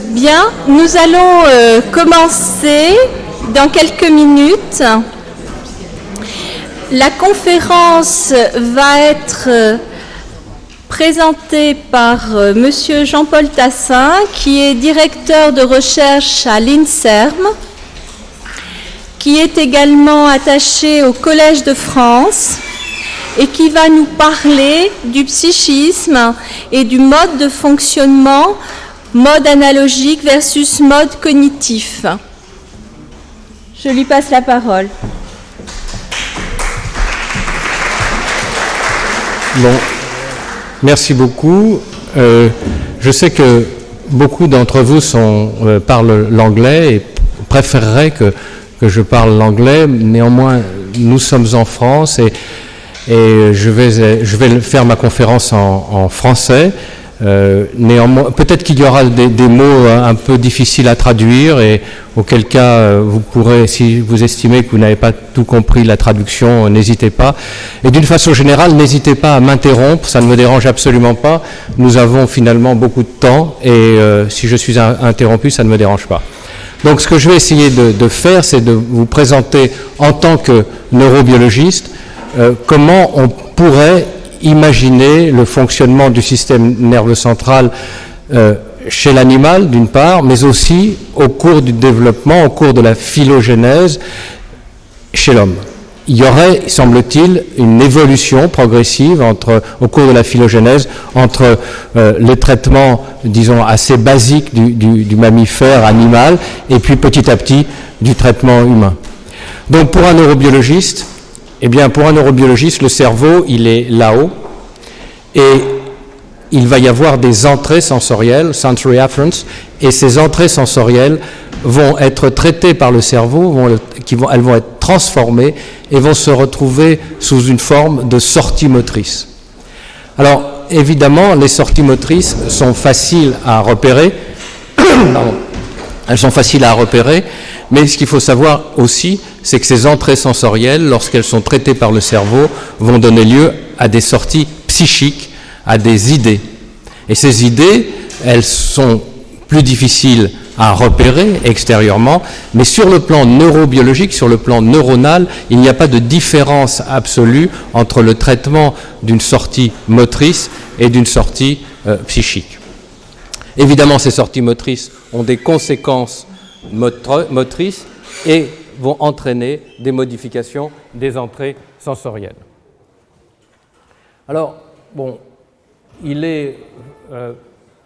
Bien, nous allons commencer dans quelques minutes. La conférence va être présentée par Monsieur Jean-Paul Tassin, qui est directeur de recherche à l'INSERM, qui est également attaché au Collège de France et qui va nous parler du psychisme et du mode de fonctionnement, mode analogique versus mode cognitif. Je lui passe la parole. Bon, merci beaucoup. Je sais que beaucoup d'entre vous parlent l'anglais et préféreraient que je parle l'anglais. Néanmoins, nous sommes en France et je vais faire ma conférence en français. Néanmoins, peut-être qu'il y aura des mots un peu difficiles à traduire et auquel cas vous pourrez, si vous estimez que vous n'avez pas tout compris la traduction, n'hésitez pas. Et d'une façon générale, n'hésitez pas à m'interrompre, ça ne me dérange absolument pas. Nous avons finalement beaucoup de temps et si je suis interrompu, ça ne me dérange pas. Donc ce que je vais essayer de faire, c'est de vous présenter en tant que neurobiologiste comment on pourrait imaginer le fonctionnement du système nerveux central chez l'animal, d'une part, mais aussi au cours du développement, au cours de la phylogénèse chez l'homme. Il y aurait, semble-t-il, une évolution progressive au cours de la phylogénèse entre les traitements, disons, assez basiques du mammifère animal et puis petit à petit du traitement humain. Donc pour un neurobiologiste, le cerveau, il est là-haut et il va y avoir des entrées sensorielles, sensory afferents, et ces entrées sensorielles vont être traitées par le cerveau, elles vont être transformées et vont se retrouver sous une forme de sortie motrice. Alors, évidemment, les sorties motrices sont faciles à repérer. Elles sont faciles à repérer, mais ce qu'il faut savoir aussi, c'est que ces entrées sensorielles, lorsqu'elles sont traitées par le cerveau, vont donner lieu à des sorties psychiques, à des idées. Et ces idées, elles sont plus difficiles à repérer extérieurement, mais sur le plan neurobiologique, sur le plan neuronal, il n'y a pas de différence absolue entre le traitement d'une sortie motrice et d'une sortie psychique. Évidemment, ces sorties motrices ont des conséquences motrices et vont entraîner des modifications des entrées sensorielles. Alors, bon,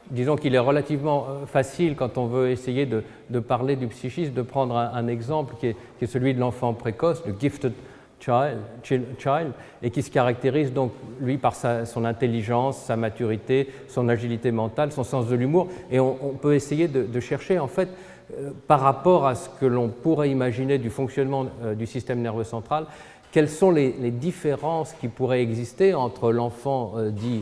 disons qu'il est relativement facile, quand on veut essayer de parler du psychisme, de prendre un exemple qui est celui de l'enfant précoce, le gifted child, et qui se caractérise donc, lui, par son intelligence, sa maturité, son agilité mentale, son sens de l'humour. Et on peut essayer de chercher, en fait, par rapport à ce que l'on pourrait imaginer du fonctionnement du système nerveux central, quelles sont les différences qui pourraient exister entre l'enfant dit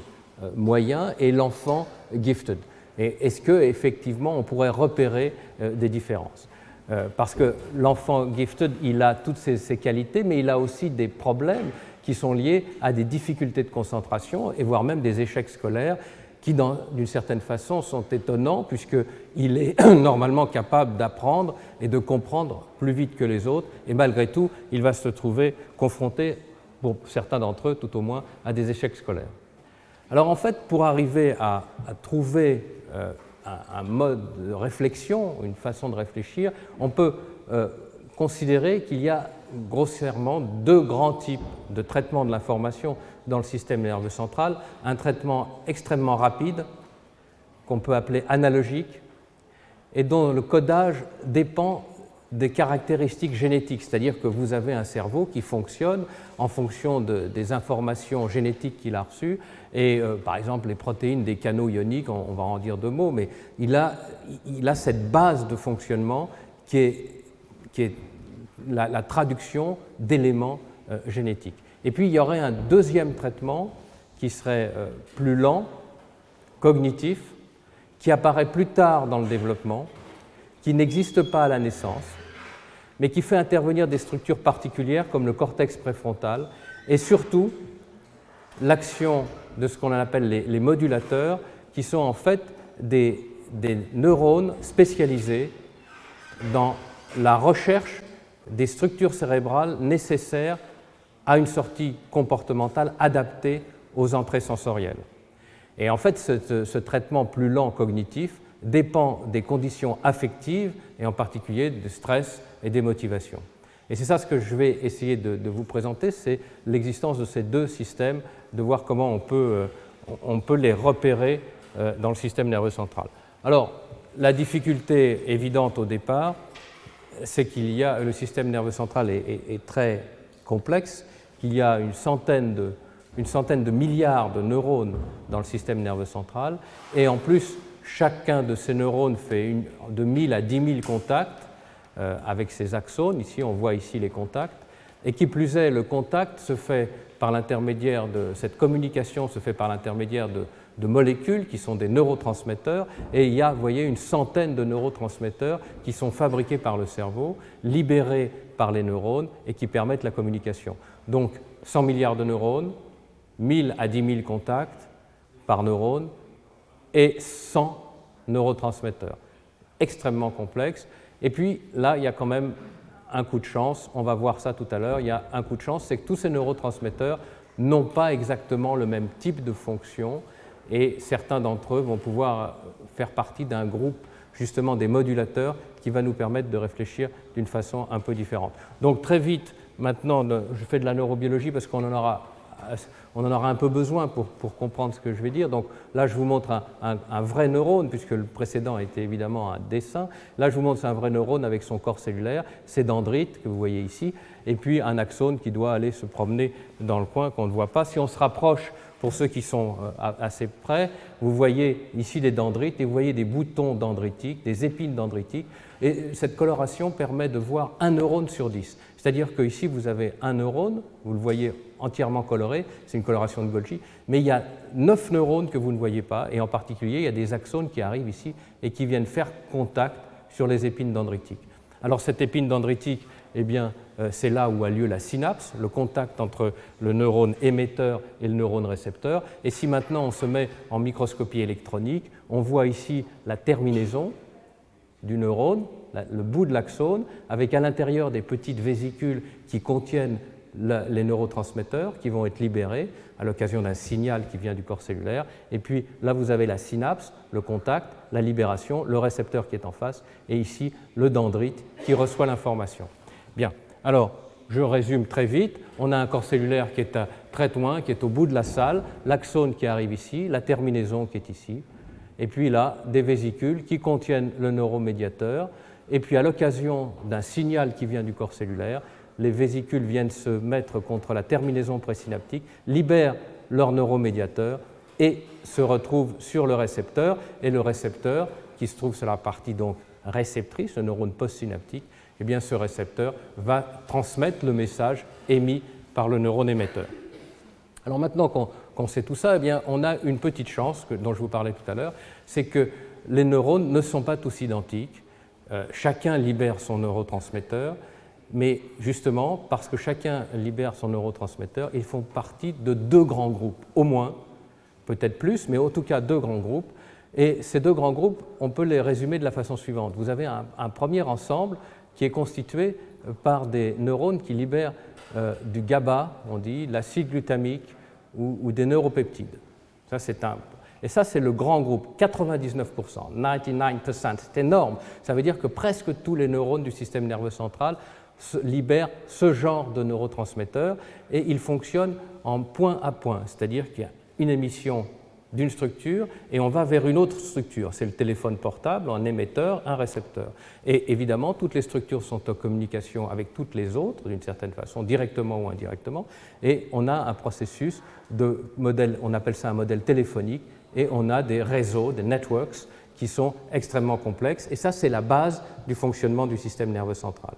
moyen et l'enfant gifted. Et est-ce qu'effectivement on pourrait repérer des différences? Parce que l'enfant gifted, il a toutes ces qualités, mais il a aussi des problèmes qui sont liés à des difficultés de concentration et voire même des échecs scolaires qui, d'une certaine façon, sont étonnants puisqu'il est normalement capable d'apprendre et de comprendre plus vite que les autres, et malgré tout, il va se trouver confronté, pour certains d'entre eux tout au moins, à des échecs scolaires. Alors en fait, pour arriver à trouver un mode de réflexion, une façon de réfléchir, on peut considérer qu'il y a grossièrement deux grands types de traitement de l'information dans le système nerveux central. Un traitement extrêmement rapide, qu'on peut appeler analogique, et dont le codage dépend des caractéristiques génétiques, c'est-à-dire que vous avez un cerveau qui fonctionne en fonction des informations génétiques qu'il a reçues, et par exemple les protéines des canaux ioniques, on va en dire deux mots, mais il a cette base de fonctionnement qui est la traduction d'éléments génétiques. Et puis il y aurait un deuxième traitement qui serait plus lent, cognitif, qui apparaît plus tard dans le développement, qui n'existe pas à la naissance, mais qui fait intervenir des structures particulières comme le cortex préfrontal, et surtout l'action de ce qu'on appelle les modulateurs, qui sont en fait des neurones spécialisés dans la recherche des structures cérébrales nécessaires à une sortie comportementale adaptée aux entrées sensorielles. Et en fait, ce traitement plus lent cognitif dépend des conditions affectives, et en particulier du stress et des motivations. Et c'est ça ce que je vais essayer de vous présenter, c'est l'existence de ces deux systèmes, de voir comment on peut les repérer dans le système nerveux central. Alors, la difficulté évidente au départ, c'est qu'il y a, le système nerveux central est très complexe, qu'il y a une centaine de milliards de neurones dans le système nerveux central, et en plus, chacun de ces neurones fait de 1000 à 10 000 contacts avec ses axones. Ici, on voit ici les contacts. Et qui plus est, le contact se fait par l'intermédiaire de cette communication, se fait par l'intermédiaire de molécules qui sont des neurotransmetteurs. Et il y a, vous voyez, une centaine de neurotransmetteurs qui sont fabriqués par le cerveau, libérés par les neurones et qui permettent la communication. Donc, 100 milliards de neurones, 1000 à 10 000 contacts par neurone et 100 neurotransmetteurs. Extrêmement complexe. Et puis là, il y a quand même un coup de chance, on va voir ça tout à l'heure, il y a un coup de chance, c'est que tous ces neurotransmetteurs n'ont pas exactement le même type de fonction et certains d'entre eux vont pouvoir faire partie d'un groupe justement des modulateurs qui va nous permettre de réfléchir d'une façon un peu différente. Donc très vite, maintenant, je fais de la neurobiologie parce qu'on en aura un peu besoin pour comprendre ce que je vais dire. Donc là, je vous montre un vrai neurone, puisque le précédent était évidemment un dessin. Là, je vous montre un vrai neurone avec son corps cellulaire, ces dendrites que vous voyez ici, et puis un axone qui doit aller se promener dans le coin qu'on ne voit pas. Si on se rapproche, pour ceux qui sont assez près, vous voyez ici des dendrites et vous voyez des boutons dendritiques, des épines dendritiques. Et cette coloration permet de voir un neurone sur 10. C'est-à-dire qu'ici, vous avez un neurone, vous le voyez entièrement coloré, c'est une coloration de Golgi, mais il y a 9 neurones que vous ne voyez pas, et en particulier, il y a des axones qui arrivent ici et qui viennent faire contact sur les épines dendritiques. Alors cette épine dendritique, eh bien, c'est là où a lieu la synapse, le contact entre le neurone émetteur et le neurone récepteur. Et si maintenant on se met en microscopie électronique, on voit ici la terminaison du neurone, le bout de l'axone, avec à l'intérieur des petites vésicules qui contiennent les neurotransmetteurs qui vont être libérés à l'occasion d'un signal qui vient du corps cellulaire. Et puis là, vous avez la synapse, le contact, la libération, le récepteur qui est en face, et ici, le dendrite qui reçoit l'information. Bien, alors, je résume très vite. On a un corps cellulaire qui est très loin, qui est au bout de la salle, l'axone qui arrive ici, la terminaison qui est ici, et puis là, des vésicules qui contiennent le neuromédiateur. Et puis, à l'occasion d'un signal qui vient du corps cellulaire, les vésicules viennent se mettre contre la terminaison présynaptique, libèrent leur neuromédiateur et se retrouvent sur le récepteur. Et le récepteur, qui se trouve sur la partie donc réceptrice, le neurone postsynaptique, eh bien, ce récepteur va transmettre le message émis par le neurone émetteur. Alors maintenant qu'on sait tout ça, eh bien, on a une petite chance dont je vous parlais tout à l'heure, c'est que les neurones ne sont pas tous identiques. Chacun libère son neurotransmetteur, mais justement, parce que chacun libère son neurotransmetteur, ils font partie de deux grands groupes, au moins, peut-être plus, mais en tout cas deux grands groupes. Et ces deux grands groupes, on peut les résumer de la façon suivante. Vous avez un premier ensemble qui est constitué par des neurones qui libèrent du GABA, on dit, l'acide glutamique ou des neuropeptides. Et ça, c'est le grand groupe, 99%, 99%, c'est énorme. Ça veut dire que presque tous les neurones du système nerveux central libèrent ce genre de neurotransmetteurs et ils fonctionnent en point à point, c'est-à-dire qu'il y a une émission d'une structure et on va vers une autre structure. C'est le téléphone portable, un émetteur, un récepteur. Et évidemment, toutes les structures sont en communication avec toutes les autres, d'une certaine façon, directement ou indirectement, et on a un processus de modèle, on appelle ça un modèle téléphonique, et on a des réseaux, des networks, qui sont extrêmement complexes, et ça, c'est la base du fonctionnement du système nerveux central.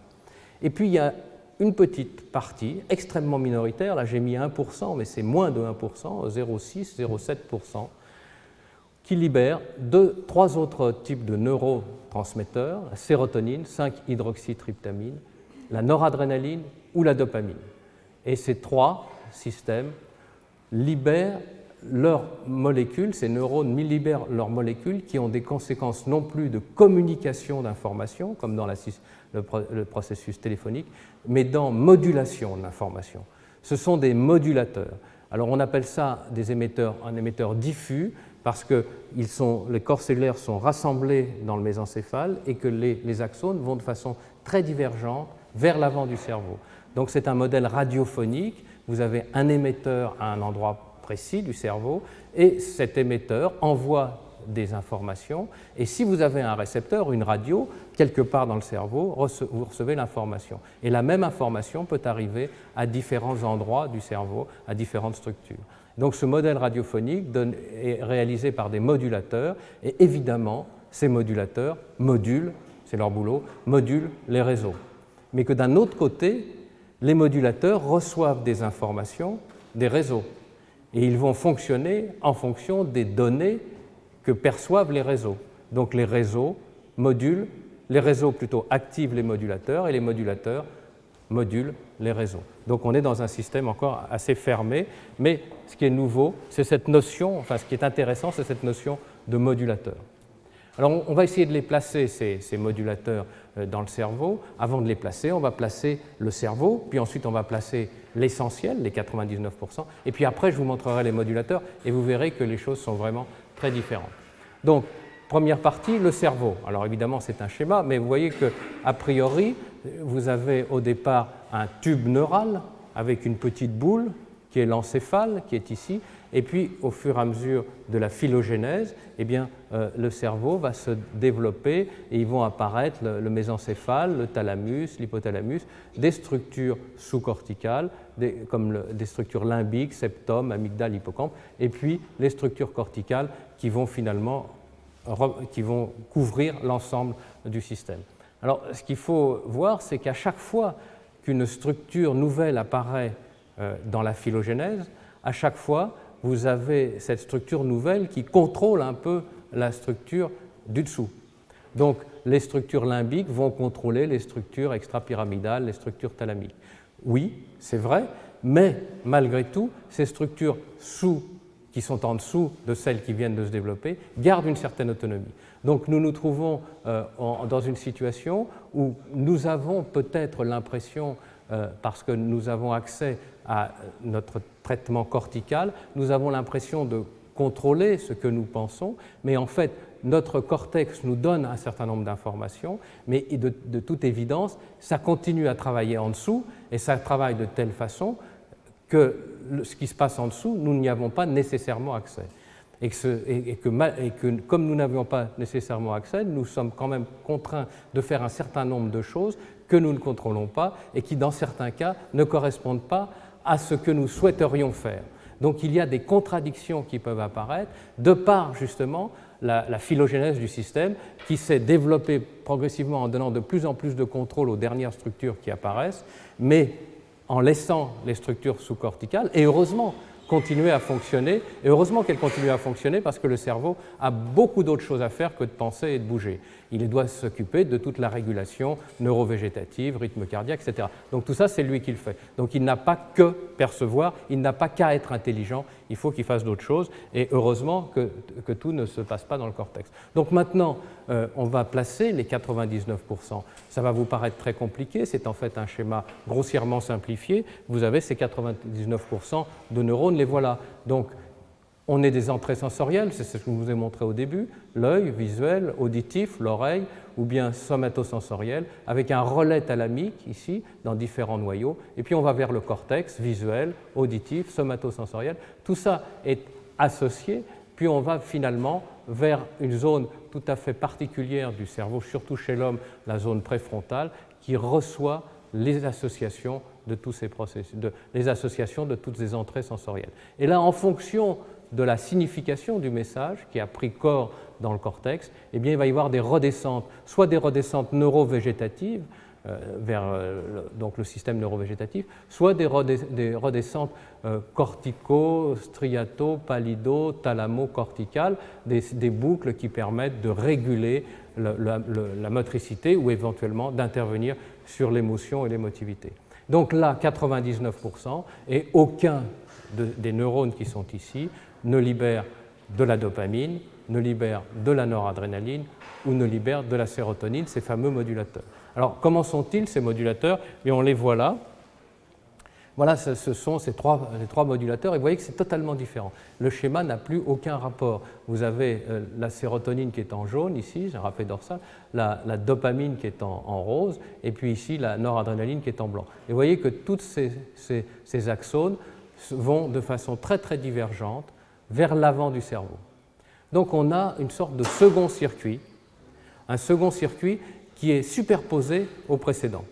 Et puis, il y a une petite partie extrêmement minoritaire, là j'ai mis 1%, mais c'est moins de 1%, 0,6, 0,7%, qui libère trois autres types de neurotransmetteurs, la sérotonine, 5-hydroxytryptamine, la noradrénaline ou la dopamine. Et ces trois systèmes libèrent leurs molécules, ces neurones libèrent leurs molécules qui ont des conséquences non plus de communication d'informations, comme dans le processus téléphonique, mais dans modulation de l'information. Ce sont des modulateurs. Alors on appelle ça un émetteur diffus parce que les corps cellulaires sont rassemblés dans le mésencéphale et que les axones vont de façon très divergente vers l'avant du cerveau. Donc c'est un modèle radiophonique. Vous avez un émetteur à un endroit précis du cerveau et cet émetteur envoie des informations et si vous avez un récepteur, une radio, quelque part dans le cerveau, vous recevez l'information. Et la même information peut arriver à différents endroits du cerveau, à différentes structures. Donc ce modèle radiophonique est réalisé par des modulateurs et évidemment ces modulateurs modulent, c'est leur boulot, modulent les réseaux. Mais que d'un autre côté, les modulateurs reçoivent des informations des réseaux et ils vont fonctionner en fonction des données que perçoivent les réseaux. Donc les réseaux modulent, les réseaux plutôt activent les modulateurs et les modulateurs modulent les réseaux. Donc on est dans un système encore assez fermé, mais ce qui est nouveau, c'est cette notion, enfin ce qui est intéressant, c'est cette notion de modulateur. Alors on va essayer de les placer, ces modulateurs, dans le cerveau. Avant de les placer, on va placer le cerveau, puis ensuite on va placer l'essentiel, les 99%, et puis après je vous montrerai les modulateurs et vous verrez que les choses sont vraiment très différentes. Donc, première partie, le cerveau. Alors évidemment c'est un schéma, mais vous voyez qu'a priori, vous avez au départ un tube neural avec une petite boule qui est l'encéphale, qui est ici, et puis au fur et à mesure de la phylogénèse, eh bien, le cerveau va se développer et ils vont apparaître le mésencéphale, le thalamus, l'hypothalamus, des structures sous-corticales, comme des structures limbiques, septum, amygdale, hippocampe, et puis les structures corticales qui vont finalement couvrir l'ensemble du système. Alors, ce qu'il faut voir, c'est qu'à chaque fois qu'une structure nouvelle apparaît dans la phylogénèse, à chaque fois, vous avez cette structure nouvelle qui contrôle un peu la structure du dessous. Donc, les structures limbiques vont contrôler les structures extrapyramidales, les structures thalamiques. Oui, c'est vrai, mais malgré tout, ces structures qui sont en dessous de celles qui viennent de se développer gardent une certaine autonomie. Donc, nous nous trouvons dans une situation où nous avons peut-être l'impression, parce que nous avons accès à notre traitement cortical, nous avons l'impression de contrôler ce que nous pensons, mais en fait, notre cortex nous donne un certain nombre d'informations, mais de toute évidence, ça continue à travailler en dessous, et ça travaille de telle façon que ce qui se passe en dessous, nous n'y avons pas nécessairement accès. Et que comme nous n'avions pas nécessairement accès, nous sommes quand même contraints de faire un certain nombre de choses que nous ne contrôlons pas et qui, dans certains cas, ne correspondent pas à ce que nous souhaiterions faire. Donc il y a des contradictions qui peuvent apparaître de par justement la phylogénèse du système qui s'est développée progressivement en donnant de plus en plus de contrôle aux dernières structures qui apparaissent, mais en laissant les structures sous-corticales, et heureusement, continuer à fonctionner, et heureusement qu'elles continuent à fonctionner parce que le cerveau a beaucoup d'autres choses à faire que de penser et de bouger. Il doit s'occuper de toute la régulation neurovégétative, rythme cardiaque, etc. Donc tout ça, c'est lui qui le fait. Donc il n'a pas que percevoir, il n'a pas qu'à être intelligent, il faut qu'il fasse d'autres choses, et heureusement que tout ne se passe pas dans le cortex. Donc maintenant, on va placer les 99%. Ça va vous paraître très compliqué, c'est en fait un schéma grossièrement simplifié. Vous avez ces 99% de neurones, les voilà. Donc, on est des entrées sensorielles, c'est ce que je vous ai montré au début, l'œil visuel, auditif, l'oreille, ou bien somatosensoriel, avec un relais thalamique ici, dans différents noyaux, et puis on va vers le cortex visuel, auditif, somatosensoriel. Tout ça est associé, puis on va finalement vers une zone tout à fait particulière du cerveau, surtout chez l'homme, la zone préfrontale, qui reçoit les associations de tous ces processus, les associations de toutes ces entrées sensorielles. Et là, en fonction de la signification du message qui a pris corps dans le cortex, eh bien, il va y avoir des redescentes, soit des redescentes neurovégétatives vers donc le système neurovégétatif, soit des redescentes cortico, striato, palido, thalamo-corticales, des boucles qui permettent de réguler la motricité ou éventuellement d'intervenir sur l'émotion et l'émotivité. Donc là, 99%, et aucun des neurones qui sont ici ne libère de la dopamine, ne libère de la noradrénaline ou ne libère de la sérotonine, ces fameux modulateurs. Alors, comment sont-ils ces modulateurs? Et on les voit là. Voilà, ce sont les trois modulateurs, et vous voyez que c'est totalement différent. Le schéma n'a plus aucun rapport. Vous avez la sérotonine qui est en jaune, ici, j'ai un rappel dorsal, la dopamine qui est en rose, et puis ici, la noradrénaline qui est en blanc. Et vous voyez que tous ces axones vont de façon très, très divergente vers l'avant du cerveau. Donc, on a une sorte de second circuit, un second circuit qui est superposé au précédent.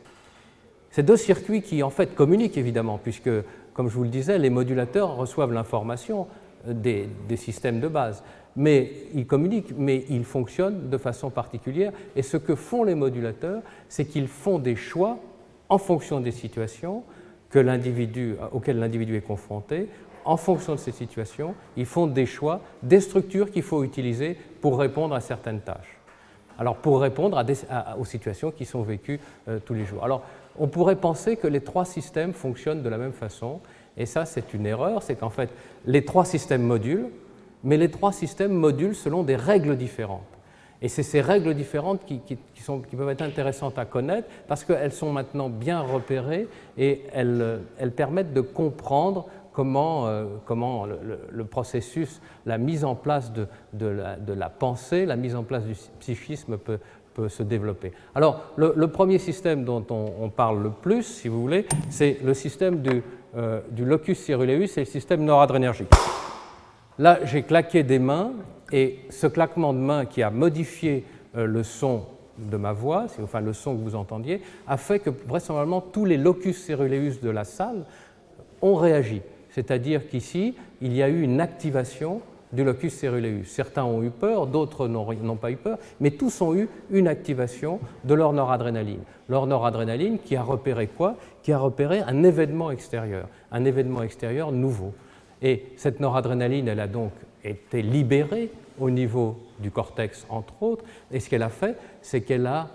Ces deux circuits qui, en fait, communiquent évidemment, puisque, comme je vous le disais, les modulateurs reçoivent l'information des systèmes de base. Mais ils communiquent, mais ils fonctionnent de façon particulière. Et ce que font les modulateurs, c'est qu'ils font des choix en fonction des situations auxquelles l'individu est confronté. En fonction de ces situations, ils font des choix, des structures qu'il faut utiliser pour répondre à certaines tâches. Alors, pour répondre aux situations qui sont vécues tous les jours. Alors, on pourrait penser que les trois systèmes fonctionnent de la même façon, et ça, c'est une erreur, c'est qu'en fait, les trois systèmes modulent, mais les trois systèmes modulent selon des règles différentes. Et c'est ces règles différentes qui peuvent être intéressantes à connaître, parce qu'elles sont maintenant bien repérées, et elles permettent de comprendre comment le processus, la mise en place de la pensée, la mise en place du psychisme peut se développer. Alors, le premier système dont on parle le plus, si vous voulez, c'est le système du locus ceruleus, c'est le système noradrénergique. Là, j'ai claqué des mains, et ce claquement de mains qui a modifié le son de ma voix, enfin le son que vous entendiez, a fait que vraisemblablement tous les locus ceruleus de la salle ont réagi. C'est-à-dire qu'ici, il y a eu une activation du locus ceruleus. Certains ont eu peur, d'autres n'ont pas eu peur, mais tous ont eu une activation de leur noradrénaline. Leur noradrénaline qui a repéré quoi? Qui a repéré un événement extérieur nouveau. Et cette noradrénaline, elle a donc été libérée au niveau du cortex, entre autres, et ce qu'elle a fait, c'est qu'elle a,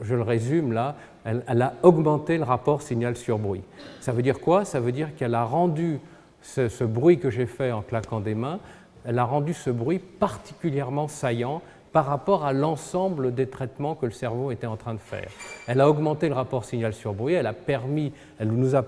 je le résume là, elle a augmenté le rapport signal sur bruit. Ça veut dire quoi? Ça veut dire qu'elle a rendu ce bruit que j'ai fait en claquant des mains, elle a rendu ce bruit particulièrement saillant par rapport à l'ensemble des traitements que le cerveau était en train de faire. Elle a augmenté le rapport signal sur bruit, elle vous a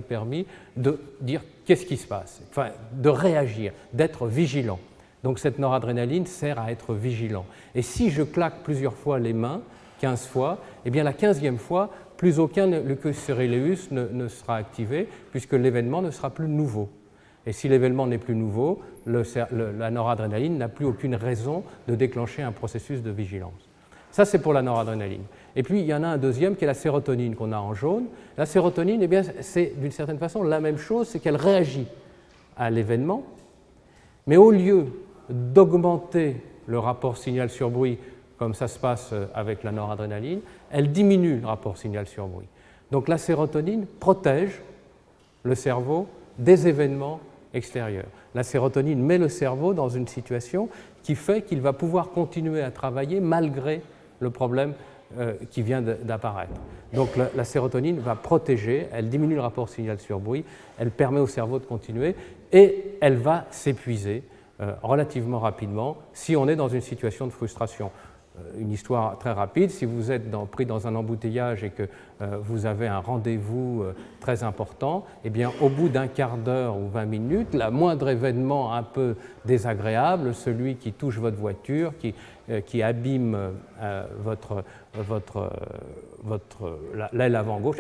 permis de dire qu'est-ce qui se passe, enfin, de réagir, d'être vigilant. Donc cette noradrénaline sert à être vigilant. Et si je claque plusieurs fois les mains, 15 fois, eh bien la 15e fois, plus aucun locus ceruleus ne sera activé, puisque l'événement ne sera plus nouveau. Et si l'événement n'est plus nouveau, la noradrénaline n'a plus aucune raison de déclencher un processus de vigilance. Ça, c'est pour la noradrénaline. Et puis, il y en a un deuxième qui est la sérotonine qu'on a en jaune. La sérotonine, eh bien, c'est d'une certaine façon la même chose, c'est qu'elle réagit à l'événement, mais au lieu d'augmenter le rapport signal sur bruit, comme ça se passe avec la noradrénaline, elle diminue le rapport signal sur bruit. Donc la sérotonine protège le cerveau des événements extérieurs. La sérotonine met le cerveau dans une situation qui fait qu'il va pouvoir continuer à travailler malgré le problème qui vient d'apparaître. Donc la sérotonine va protéger, elle diminue le rapport signal sur bruit, elle permet au cerveau de continuer et elle va s'épuiser relativement rapidement si on est dans une situation de frustration. Une histoire très rapide, si vous êtes pris dans un embouteillage et que vous avez un rendez-vous très important, eh bien, au bout d'un quart d'heure ou 20 minutes, le moindre événement un peu désagréable, celui qui touche votre voiture, qui abîme l'aile avant gauche,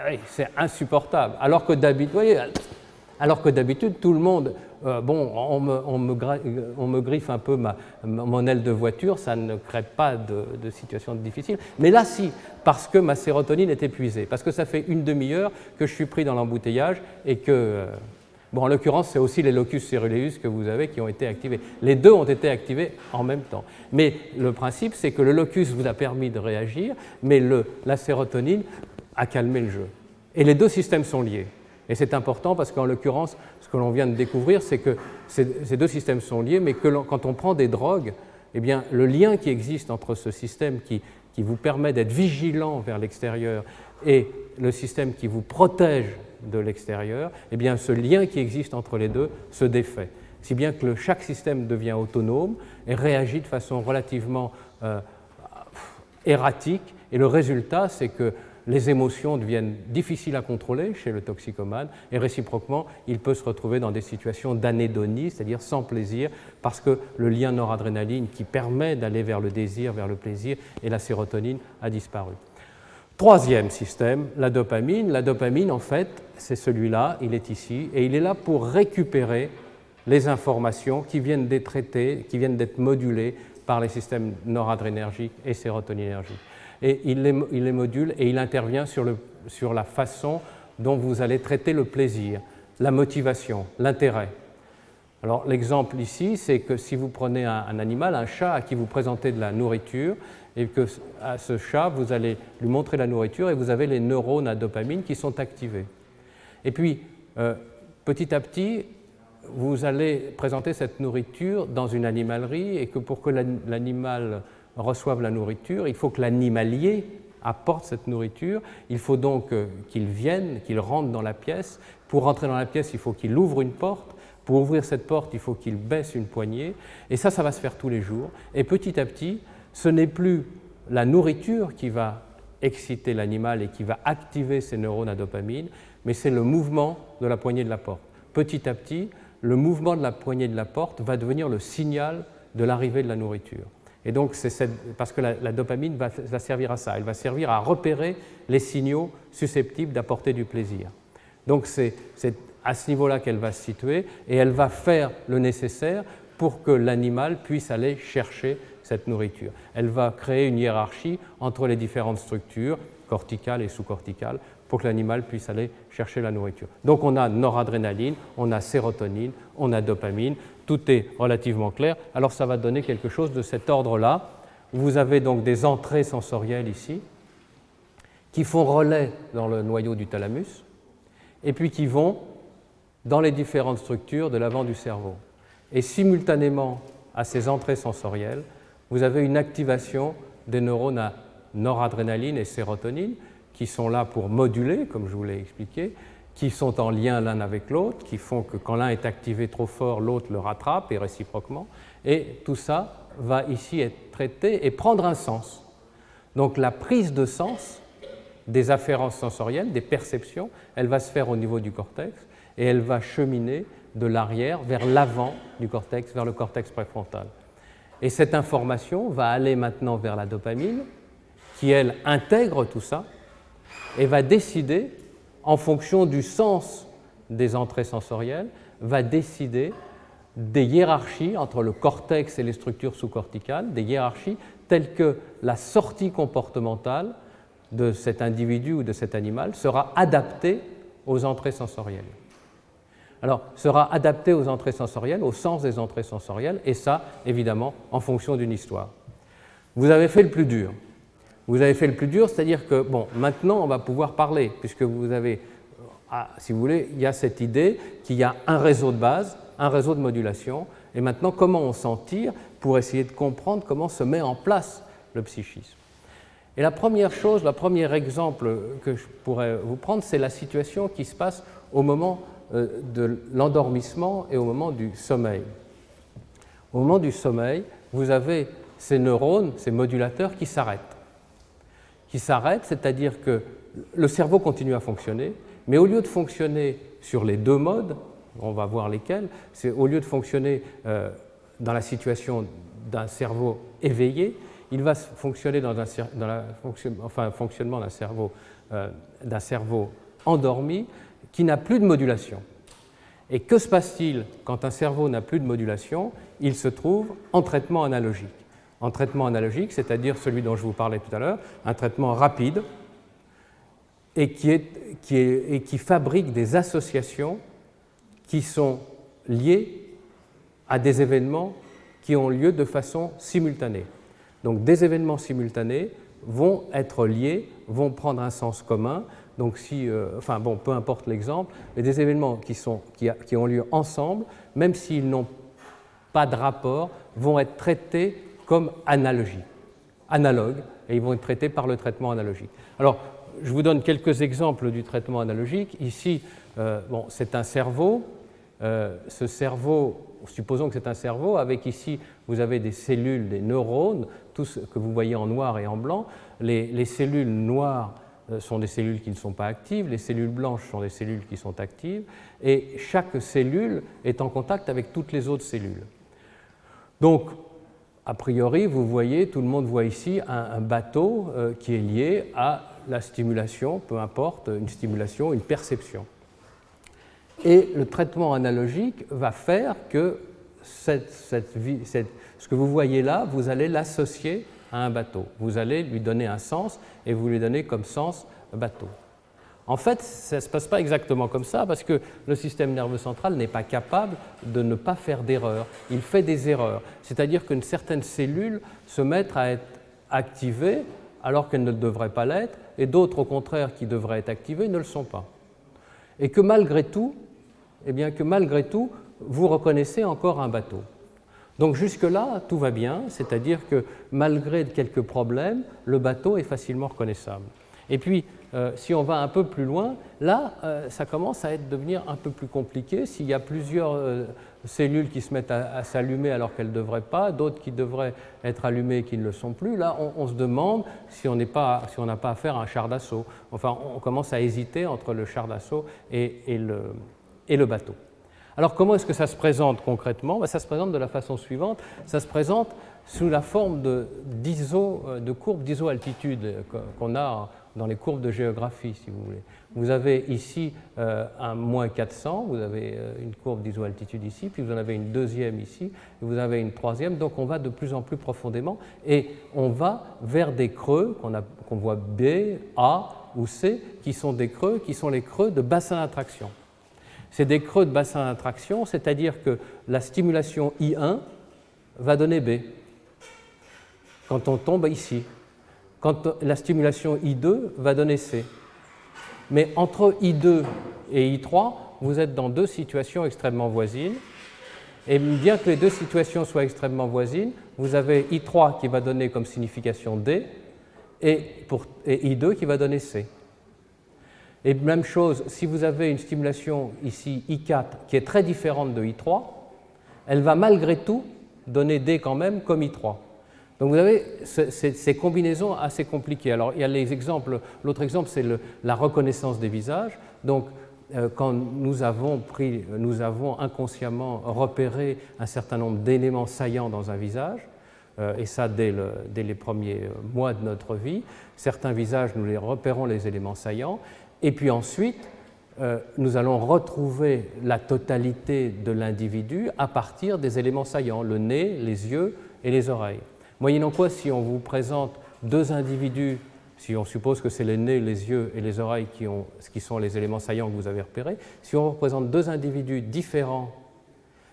oui, c'est insupportable. Alors que d'habitude, tout le monde... on me griffe un peu mon aile de voiture, ça ne crée pas de situation difficile. Mais là, si, parce que ma sérotonine est épuisée, parce que ça fait une demi-heure que je suis pris dans l'embouteillage et que... en l'occurrence, c'est aussi les locus ceruleus que vous avez qui ont été activés. Les deux ont été activés en même temps. Mais le principe, c'est que le locus vous a permis de réagir, mais la sérotonine a calmé le jeu. Et les deux systèmes sont liés. Et c'est important parce qu'en l'occurrence, ce que l'on vient de découvrir, c'est que ces deux systèmes sont liés, mais que quand on prend des drogues, eh bien, le lien qui existe entre ce système qui vous permet d'être vigilant vers l'extérieur et le système qui vous protège de l'extérieur, eh bien, ce lien qui existe entre les deux se défait. Si bien que chaque système devient autonome et réagit de façon relativement erratique. Et le résultat, c'est que les émotions deviennent difficiles à contrôler chez le toxicomane et réciproquement, il peut se retrouver dans des situations d'anédonie, c'est-à-dire sans plaisir, parce que le lien noradrénaline qui permet d'aller vers le désir, vers le plaisir et la sérotonine a disparu. Troisième système, la dopamine. La dopamine, en fait, c'est celui-là, il est ici, et il est là pour récupérer les informations qui viennent d'être traitées, qui viennent d'être modulées par les systèmes noradrénergiques et sérotoninergiques. Et il les module et il intervient sur la façon dont vous allez traiter le plaisir, la motivation, l'intérêt. Alors l'exemple ici, c'est que si vous prenez un animal, un chat à qui vous présentez de la nourriture, et que à ce chat, vous allez lui montrer la nourriture et vous avez les neurones à dopamine qui sont activés. Et puis, petit à petit, vous allez présenter cette nourriture dans une animalerie et que pour que l'animal reçoive la nourriture, il faut que l'animalier apporte cette nourriture. Il faut donc qu'il vienne, qu'il rentre dans la pièce. Pour rentrer dans la pièce, il faut qu'il ouvre une porte. Pour ouvrir cette porte, il faut qu'il baisse une poignée. Et ça va se faire tous les jours. Et petit à petit, ce n'est plus la nourriture qui va exciter l'animal et qui va activer ses neurones à dopamine, mais c'est le mouvement de la poignée de la porte. Petit à petit, le mouvement de la poignée de la porte va devenir le signal de l'arrivée de la nourriture. Et donc, parce que la dopamine va servir à ça, elle va servir à repérer les signaux susceptibles d'apporter du plaisir. Donc, c'est à ce niveau-là qu'elle va se situer et elle va faire le nécessaire pour que l'animal puisse aller chercher cette nourriture. Elle va créer une hiérarchie entre les différentes structures, corticales et sous-corticales, pour que l'animal puisse aller chercher la nourriture. Donc on a noradrénaline, on a sérotonine, on a dopamine, tout est relativement clair. Alors ça va donner quelque chose de cet ordre-là. Vous avez donc des entrées sensorielles ici, qui font relais dans le noyau du thalamus, et puis qui vont dans les différentes structures de l'avant du cerveau. Et simultanément à ces entrées sensorielles, vous avez une activation des neurones à noradrénaline et sérotonine, qui sont là pour moduler, comme je vous l'ai expliqué, qui sont en lien l'un avec l'autre, qui font que quand l'un est activé trop fort, l'autre le rattrape et réciproquement. Et tout ça va ici être traité et prendre un sens. Donc la prise de sens des afférences sensorielles, des perceptions, elle va se faire au niveau du cortex et elle va cheminer de l'arrière vers l'avant du cortex, vers le cortex préfrontal. Et cette information va aller maintenant vers la dopamine, qui elle intègre tout ça, et va décider, en fonction du sens des entrées sensorielles, va décider des hiérarchies entre le cortex et les structures sous-corticales, des hiérarchies telles que la sortie comportementale de cet individu ou de cet animal sera adaptée aux entrées sensorielles. Alors, sera adaptée aux entrées sensorielles, au sens des entrées sensorielles, et ça, évidemment, en fonction d'une histoire. Vous avez fait le plus dur. Vous avez fait le plus dur, c'est-à-dire que, bon, maintenant, on va pouvoir parler, puisque vous avez, si vous voulez, il y a cette idée qu'il y a un réseau de base, un réseau de modulation, et maintenant, comment on s'en tire pour essayer de comprendre comment se met en place le psychisme. Et la première chose, le premier exemple que je pourrais vous prendre, c'est la situation qui se passe au moment de l'endormissement et au moment du sommeil. Au moment du sommeil, vous avez ces neurones, ces modulateurs qui s'arrêtent. Qui s'arrêtent, c'est-à-dire que le cerveau continue à fonctionner, mais au lieu de fonctionner sur les deux modes, on va voir lesquels, c'est au lieu de fonctionner dans la situation d'un cerveau éveillé, il va fonctionner dans un fonctionnement d'un cerveau endormi qui n'a plus de modulation. Et que se passe-t-il quand un cerveau n'a plus de modulation? Il se trouve en traitement analogique. En traitement analogique, c'est-à-dire celui dont je vous parlais tout à l'heure, un traitement rapide et qui fabrique des associations qui sont liées à des événements qui ont lieu de façon simultanée. Donc des événements simultanés vont être liés, vont prendre un sens commun. Donc peu importe l'exemple, mais des événements qui ont lieu ensemble, même s'ils n'ont pas de rapport, vont être traités comme analogues, et ils vont être traités par le traitement analogique. Alors, je vous donne quelques exemples du traitement analogique. Ici, c'est un cerveau. Ce cerveau, supposons que c'est un cerveau, avec ici, vous avez des cellules, des neurones, tout ce que vous voyez en noir et en blanc. Les cellules noires sont des cellules qui ne sont pas actives, les cellules blanches sont des cellules qui sont actives, et chaque cellule est en contact avec toutes les autres cellules. Donc, a priori, vous voyez, tout le monde voit ici un bateau qui est lié à la stimulation, peu importe, une stimulation, une perception. Et le traitement analogique va faire que ce que vous voyez là, vous allez l'associer à un bateau. Vous allez lui donner un sens et vous lui donnez comme sens bateau. En fait, ça ne se passe pas exactement comme ça parce que le système nerveux central n'est pas capable de ne pas faire d'erreurs. Il fait des erreurs. C'est-à-dire qu'une certaine cellule se mettent à être activées alors qu'elles ne devraient pas l'être et d'autres, au contraire, qui devraient être activées ne le sont pas. Et que malgré tout, vous reconnaissez encore un bateau. Donc jusque-là, tout va bien, c'est-à-dire que malgré quelques problèmes, le bateau est facilement reconnaissable. Et puis, si on va un peu plus loin, là, ça commence à devenir un peu plus compliqué. S'il y a plusieurs cellules qui se mettent à s'allumer alors qu'elles ne devraient pas, d'autres qui devraient être allumées et qui ne le sont plus, là, on se demande si on n'a pas affaire à un char d'assaut. Enfin, on commence à hésiter entre le char d'assaut et le bateau. Alors, comment est-ce que ça se présente concrètement? Ça se présente de la façon suivante. Ça se présente sous la forme de courbes d'iso-altitude qu'on a dans les courbes de géographie, si vous voulez. Vous avez ici un moins 400, vous avez une courbe d'iso-altitude ici, puis vous en avez une deuxième ici, et vous avez une troisième. Donc, on va de plus en plus profondément et on va vers des creux qu'on voit B, A ou C, qui sont des creux, qui sont les creux de bassin d'attraction. C'est des creux de bassin d'attraction, c'est-à-dire que la stimulation I1 va donner B quand on tombe ici, quand la stimulation I2 va donner C. Mais entre I2 et I3, vous êtes dans deux situations extrêmement voisines, et bien que les deux situations soient extrêmement voisines, vous avez I3 qui va donner comme signification D et I2 qui va donner C. Et même chose, si vous avez une stimulation ici I4 qui est très différente de I3, elle va malgré tout donner D quand même comme I3. Donc vous avez ces combinaisons assez compliquées. Alors il y a les exemples, l'autre exemple c'est la reconnaissance des visages. Donc quand nous avons inconsciemment repéré un certain nombre d'éléments saillants dans un visage, et ça dès les premiers mois de notre vie, certains visages nous les repérons les éléments saillants. Et puis ensuite, nous allons retrouver la totalité de l'individu à partir des éléments saillants, le nez, les yeux et les oreilles. Moyennant quoi, si on vous présente deux individus, si on suppose que c'est le nez, les yeux et les oreilles qui sont les éléments saillants que vous avez repérés, si on représente deux individus différents,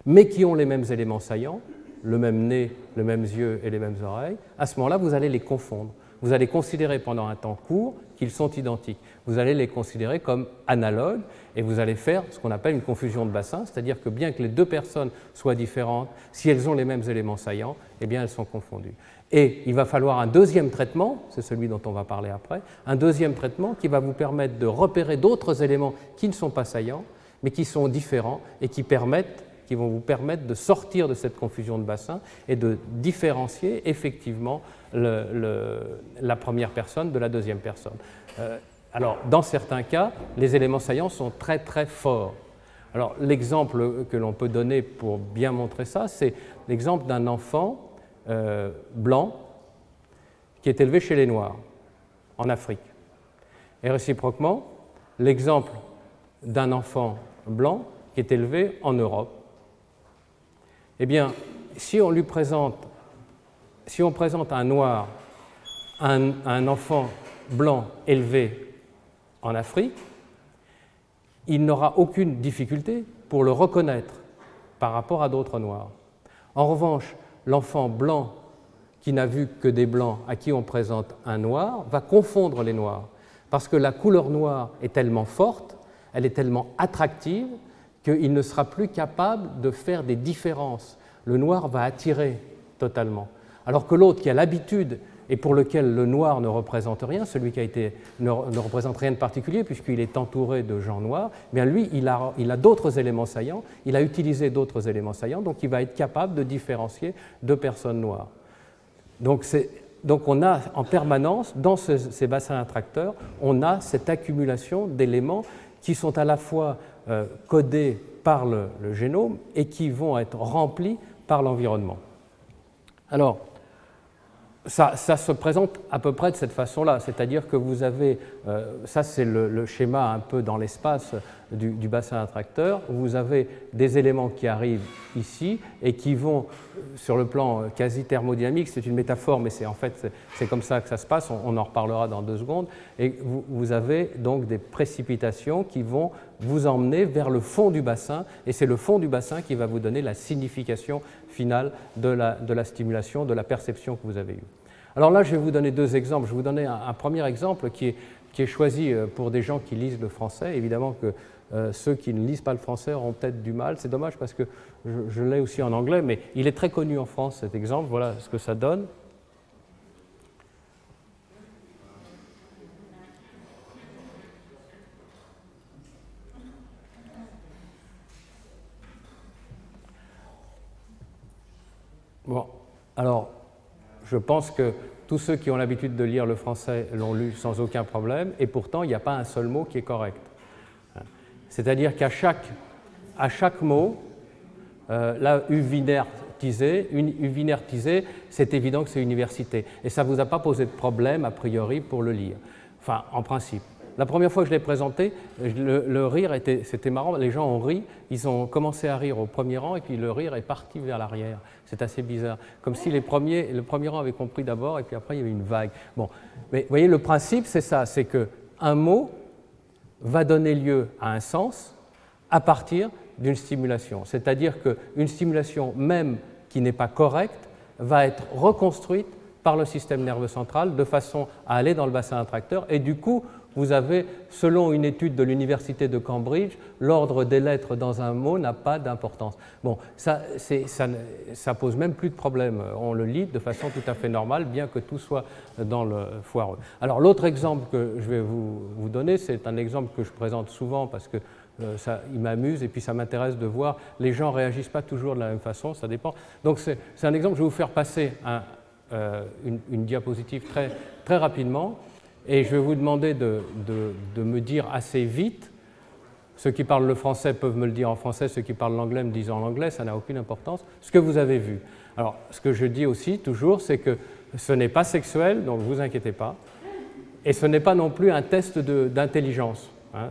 mais qui ont les mêmes éléments saillants, le même nez, les mêmes yeux et les mêmes oreilles, à ce moment-là, vous allez les confondre. Vous allez considérer pendant un temps court qu'ils sont identiques. Vous allez les considérer comme analogues et vous allez faire ce qu'on appelle une confusion de bassin, c'est-à-dire que bien que les deux personnes soient différentes, si elles ont les mêmes éléments saillants, eh bien elles sont confondues. Et il va falloir un deuxième traitement, c'est celui dont on va parler après, un deuxième traitement qui va vous permettre de repérer d'autres éléments qui ne sont pas saillants, mais qui sont différents et qui vont vous permettre de sortir de cette confusion de bassin et de différencier effectivement la première personne de la deuxième personne. Alors, dans certains cas, les éléments saillants sont très très forts. Alors, l'exemple que l'on peut donner pour bien montrer ça, c'est l'exemple d'un enfant blanc qui est élevé chez les Noirs, en Afrique. Et réciproquement, l'exemple d'un enfant blanc qui est élevé en Europe. Eh bien, si on présente un noir à un enfant blanc élevé en Afrique, il n'aura aucune difficulté pour le reconnaître par rapport à d'autres noirs. En revanche, l'enfant blanc qui n'a vu que des blancs à qui on présente un noir va confondre les noirs parce que la couleur noire est tellement forte, elle est tellement attractive qu'il ne sera plus capable de faire des différences. Le noir va attirer totalement. Alors que l'autre qui a l'habitude et pour lequel le noir ne représente rien, celui qui ne représente rien de particulier puisqu'il est entouré de gens noirs, eh bien lui, il a d'autres éléments saillants, il a utilisé d'autres éléments saillants, donc il va être capable de différencier deux personnes noires. Donc on a en permanence, dans ces bassins attracteurs, on a cette accumulation d'éléments qui sont à la fois codés par le génome et qui vont être remplis par l'environnement. Alors, ça se présente à peu près de cette façon-là, c'est-à-dire que vous avez, ça c'est le schéma un peu dans l'espace du bassin attracteur, vous avez des éléments qui arrivent ici et qui vont, sur le plan quasi thermodynamique, c'est une métaphore, mais en fait c'est comme ça que ça se passe, on en reparlera dans 2 secondes, et vous avez donc des précipitations qui vont vous emmener vers le fond du bassin, et c'est le fond du bassin qui va vous donner la signification finale de la stimulation, de la perception que vous avez eue. Alors là, je vais vous donner 2 exemples. Je vais vous donner un premier exemple qui est choisi pour des gens qui lisent le français. Évidemment que ceux qui ne lisent pas le français auront peut-être du mal. C'est dommage parce que je l'ai aussi en anglais, mais il est très connu en France, cet exemple. Voilà ce que ça donne. Bon, alors, je pense que tous ceux qui ont l'habitude de lire le français l'ont lu sans aucun problème, et pourtant, il n'y a pas un seul mot qui est correct. C'est-à-dire qu'à chaque mot, là, uvinertisé, c'est évident que c'est université. Et ça ne vous a pas posé de problème, a priori, pour le lire. Enfin, en principe. La première fois que je l'ai présenté, le rire c'était marrant, les gens ont ri, ils ont commencé à rire au premier rang et puis le rire est parti vers l'arrière. C'est assez bizarre, comme si le premier rang avait compris d'abord et puis après il y avait une vague. Bon, mais vous voyez, le principe c'est ça, c'est qu'un mot va donner lieu à un sens à partir d'une stimulation. C'est-à-dire qu'une stimulation même qui n'est pas correcte va être reconstruite par le système nerveux central de façon à aller dans le bassin attracteur et du coup, vous avez, selon une étude de l'université de Cambridge, l'ordre des lettres dans un mot n'a pas d'importance. Bon, ça pose même plus de problème. On le lit de façon tout à fait normale, bien que tout soit dans le foireux. Alors, l'autre exemple que je vais vous donner, c'est un exemple que je présente souvent parce que il m'amuse et puis ça m'intéresse de voir. Les gens ne réagissent pas toujours de la même façon, ça dépend. Donc, c'est un exemple, je vais vous faire passer une diapositive très, très rapidement. Et je vais vous demander de me dire assez vite, ceux qui parlent le français peuvent me le dire en français, ceux qui parlent l'anglais me disent en anglais, ça n'a aucune importance, ce que vous avez vu. Alors, ce que je dis aussi, toujours, c'est que ce n'est pas sexuel, donc ne vous inquiétez pas, et ce n'est pas non plus un test d'intelligence. Hein.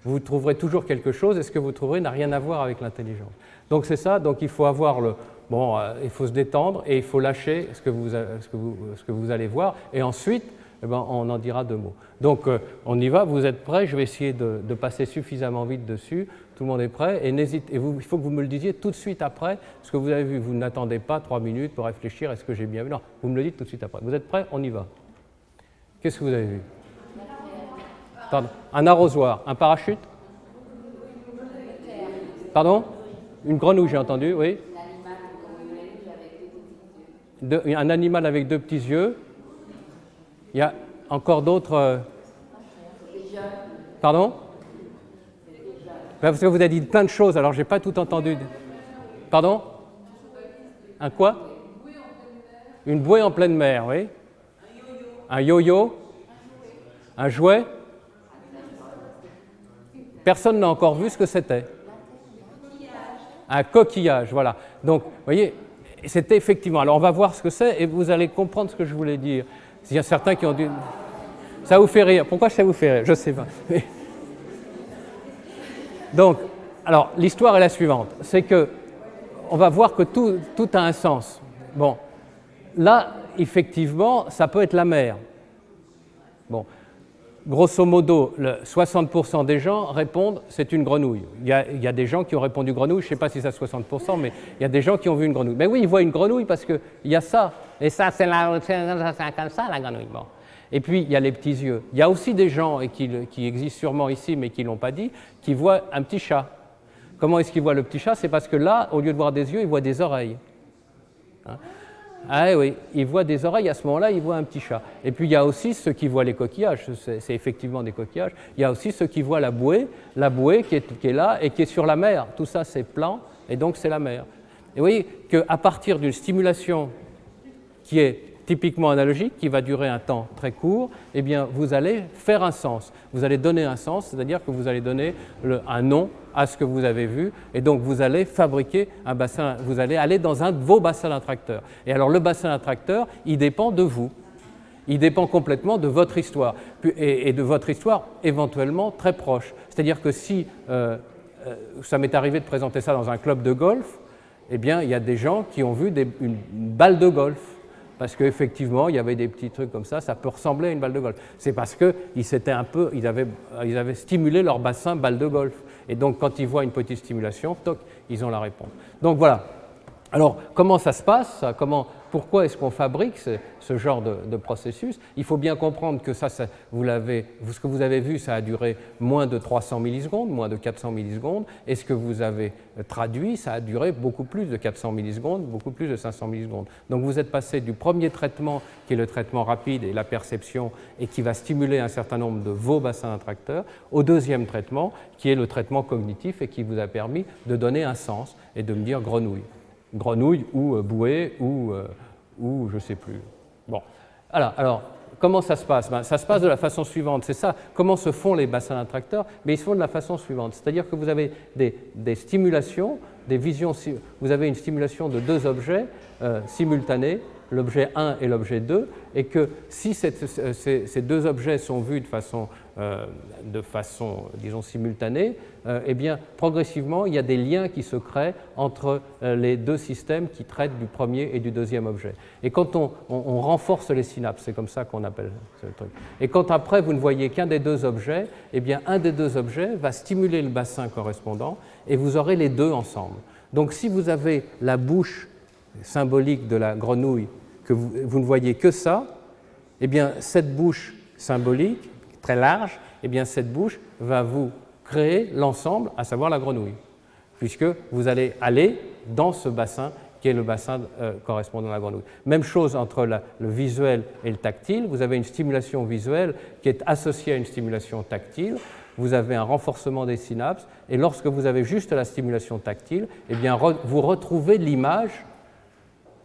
Vous trouverez toujours quelque chose, et ce que vous trouverez n'a rien à voir avec l'intelligence. Donc c'est ça, donc il faut avoir il faut se détendre, et il faut lâcher ce que vous allez voir, et ensuite, eh bien, on en dira 2 mots. Donc, on y va, vous êtes prêts, je vais essayer de passer suffisamment vite dessus, tout le monde est prêt, et il faut que vous me le disiez tout de suite après, ce que vous avez vu, vous n'attendez pas 3 minutes pour réfléchir, est-ce que j'ai bien vu? Non, vous me le dites tout de suite après. Vous êtes prêts? On y va. Qu'est-ce que vous avez vu? Pardon. Un arrosoir, un parachute? Pardon? Une grenouille, j'ai entendu, oui. Un animal avec 2 petits yeux. Il y a encore d'autres... Pardon? Parce que vous avez dit plein de choses, alors je n'ai pas tout entendu. Pardon? Un quoi? Une bouée en pleine mer, oui. Un yo-yo? Un jouet? Personne n'a encore vu ce que c'était. Un coquillage, voilà. Donc, vous voyez, c'était effectivement... Alors, on va voir ce que c'est et vous allez comprendre ce que je voulais dire. Il y a certains qui ont dit... Ça vous fait rire. Pourquoi ça vous fait rire? Je ne sais pas. Donc, alors, l'histoire est la suivante. C'est que on va voir que tout a un sens. Bon, là, effectivement, ça peut être la mer. Bon, grosso modo, 60% des gens répondent « c'est une grenouille ». Il y a des gens qui ont répondu « grenouille », je ne sais pas si c'est 60%, mais il y a des gens qui ont vu une grenouille. Mais oui, ils voient une grenouille parce qu'il y a ça. Et ça, c'est comme ça, la grenouille. Bon. Et puis, il y a les petits yeux. Il y a aussi des gens, et qui existent sûrement ici, mais qui ne l'ont pas dit, qui voient un petit chat. Comment est-ce qu'ils voient le petit chat? C'est parce que là, au lieu de voir des yeux, ils voient des oreilles. Hein? Ah oui, ils voient des oreilles, à ce moment-là, ils voient un petit chat. Et puis il y a aussi ceux qui voient les coquillages, c'est effectivement des coquillages. Il y a aussi ceux qui voient la bouée qui est là et qui est sur la mer. Tout ça, c'est plan, et donc c'est la mer. Et vous voyez qu'à partir d'une stimulation qui est typiquement analogique, qui va durer un temps très court, eh bien, vous allez faire un sens. Vous allez donner un sens, c'est-à-dire que vous allez donner un nom à ce que vous avez vu, et donc vous allez fabriquer un bassin, vous allez aller dans un de vos bassins d'attracteurs. Et alors le bassin d'attracteur, il dépend de vous. Il dépend complètement de votre histoire, et de votre histoire éventuellement très proche. C'est-à-dire que si, ça m'est arrivé de présenter ça dans un club de golf, eh bien, il y a des gens qui ont vu une balle de golf. Parce qu'effectivement, il y avait des petits trucs comme ça peut ressembler à une balle de golf. C'est parce qu'ils avaient stimulé leur bassin balle de golf. Et donc, quand ils voient une petite stimulation, toc, ils ont la réponse. Donc voilà. Alors, comment ça se passe? Pourquoi est-ce qu'on fabrique ce genre de processus? Il faut bien comprendre que ce que vous avez vu, ça a duré moins de 300 millisecondes, moins de 400 millisecondes, et ce que vous avez traduit, ça a duré beaucoup plus de 400 millisecondes, beaucoup plus de 500 millisecondes. Donc vous êtes passé du premier traitement, qui est le traitement rapide et la perception, et qui va stimuler un certain nombre de vos bassins d'attracteurs, au deuxième traitement, qui est le traitement cognitif, et qui vous a permis de donner un sens et de me dire grenouille. Grenouille ou bouée ou je ne sais plus. Bon. Alors, comment ça se passe? Ça se passe de la façon suivante. C'est ça. Comment se font les bassins d'attracteurs? Mais ils se font de la façon suivante. C'est-à-dire que vous avez des stimulations, des visions. Vous avez une stimulation de deux objets simultanés, l'objet 1 et l'objet 2, et que si ces deux objets sont vus de façon disons, simultanée, eh bien, progressivement, il y a des liens qui se créent entre les deux systèmes qui traitent du premier et du deuxième objet. Et quand on renforce les synapses, c'est comme ça qu'on appelle ce truc. Et quand après, vous ne voyez qu'un des deux objets, eh bien, un des deux objets va stimuler le bassin correspondant et vous aurez les deux ensemble. Donc, si vous avez la bouche symbolique de la grenouille, que vous ne voyez que ça, eh bien, cette bouche symbolique, très large, eh bien, cette bouche va vous créer l'ensemble, à savoir la grenouille, puisque vous allez aller dans ce bassin qui est le bassin correspondant à la grenouille. Même chose entre le visuel et le tactile. Vous avez une stimulation visuelle qui est associée à une stimulation tactile. Vous avez un renforcement des synapses, et lorsque vous avez juste la stimulation tactile, eh bien, vous retrouvez l'image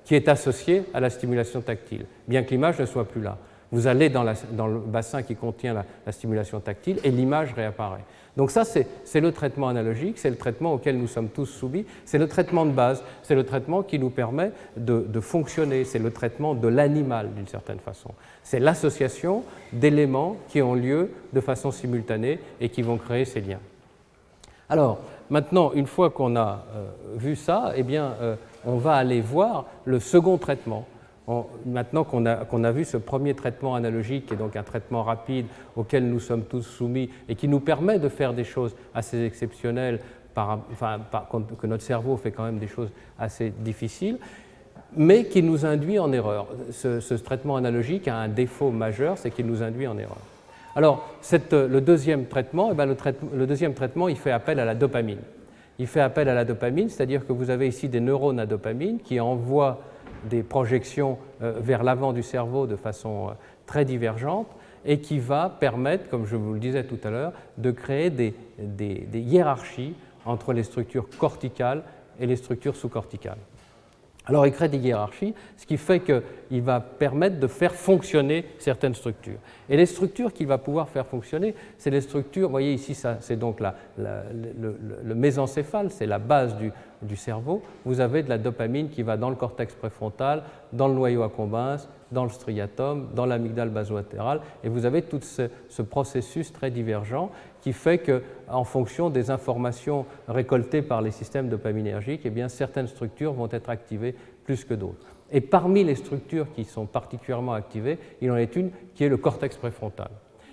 qui est associée à la stimulation tactile, bien que l'image ne soit plus là. Vous allez dans le bassin qui contient la stimulation tactile et l'image réapparaît. Donc ça, c'est le traitement analogique, c'est le traitement auquel nous sommes tous soumis, c'est le traitement de base, c'est le traitement qui nous permet de fonctionner, c'est le traitement de l'animal d'une certaine façon. C'est l'association d'éléments qui ont lieu de façon simultanée et qui vont créer ces liens. Alors, maintenant, une fois qu'on a vu ça, eh bien, on va aller voir le second traitement. Maintenant qu'on a vu ce premier traitement analogique, qui est donc un traitement rapide auquel nous sommes tous soumis et qui nous permet de faire des choses assez exceptionnelles, que notre cerveau fait quand même des choses assez difficiles, mais qui nous induit en erreur. Ce traitement analogique a un défaut majeur, c'est qu'il nous induit en erreur. Alors, le deuxième traitement, le deuxième traitement, il fait appel à la dopamine. Il fait appel à la dopamine, c'est-à-dire que vous avez ici des neurones à dopamine qui envoient des projections vers l'avant du cerveau de façon très divergente et qui va permettre, comme je vous le disais tout à l'heure, de créer des hiérarchies entre les structures corticales et les structures sous-corticales. Alors, il crée des hiérarchies, ce qui fait qu'il va permettre de faire fonctionner certaines structures. Et les structures qu'il va pouvoir faire fonctionner, c'est les structures, vous voyez ici, c'est donc le mésencéphale, c'est la base du cerveau. Vous avez de la dopamine qui va dans le cortex préfrontal, dans le noyau accumbens, dans le striatum, dans l'amygdale basolatérale, et vous avez tout ce processus très divergent qui fait qu'en fonction des informations récoltées par les systèmes dopaminergiques, eh bien, certaines structures vont être activées plus que d'autres. Et parmi les structures qui sont particulièrement activées, il en est une qui est le cortex préfrontal.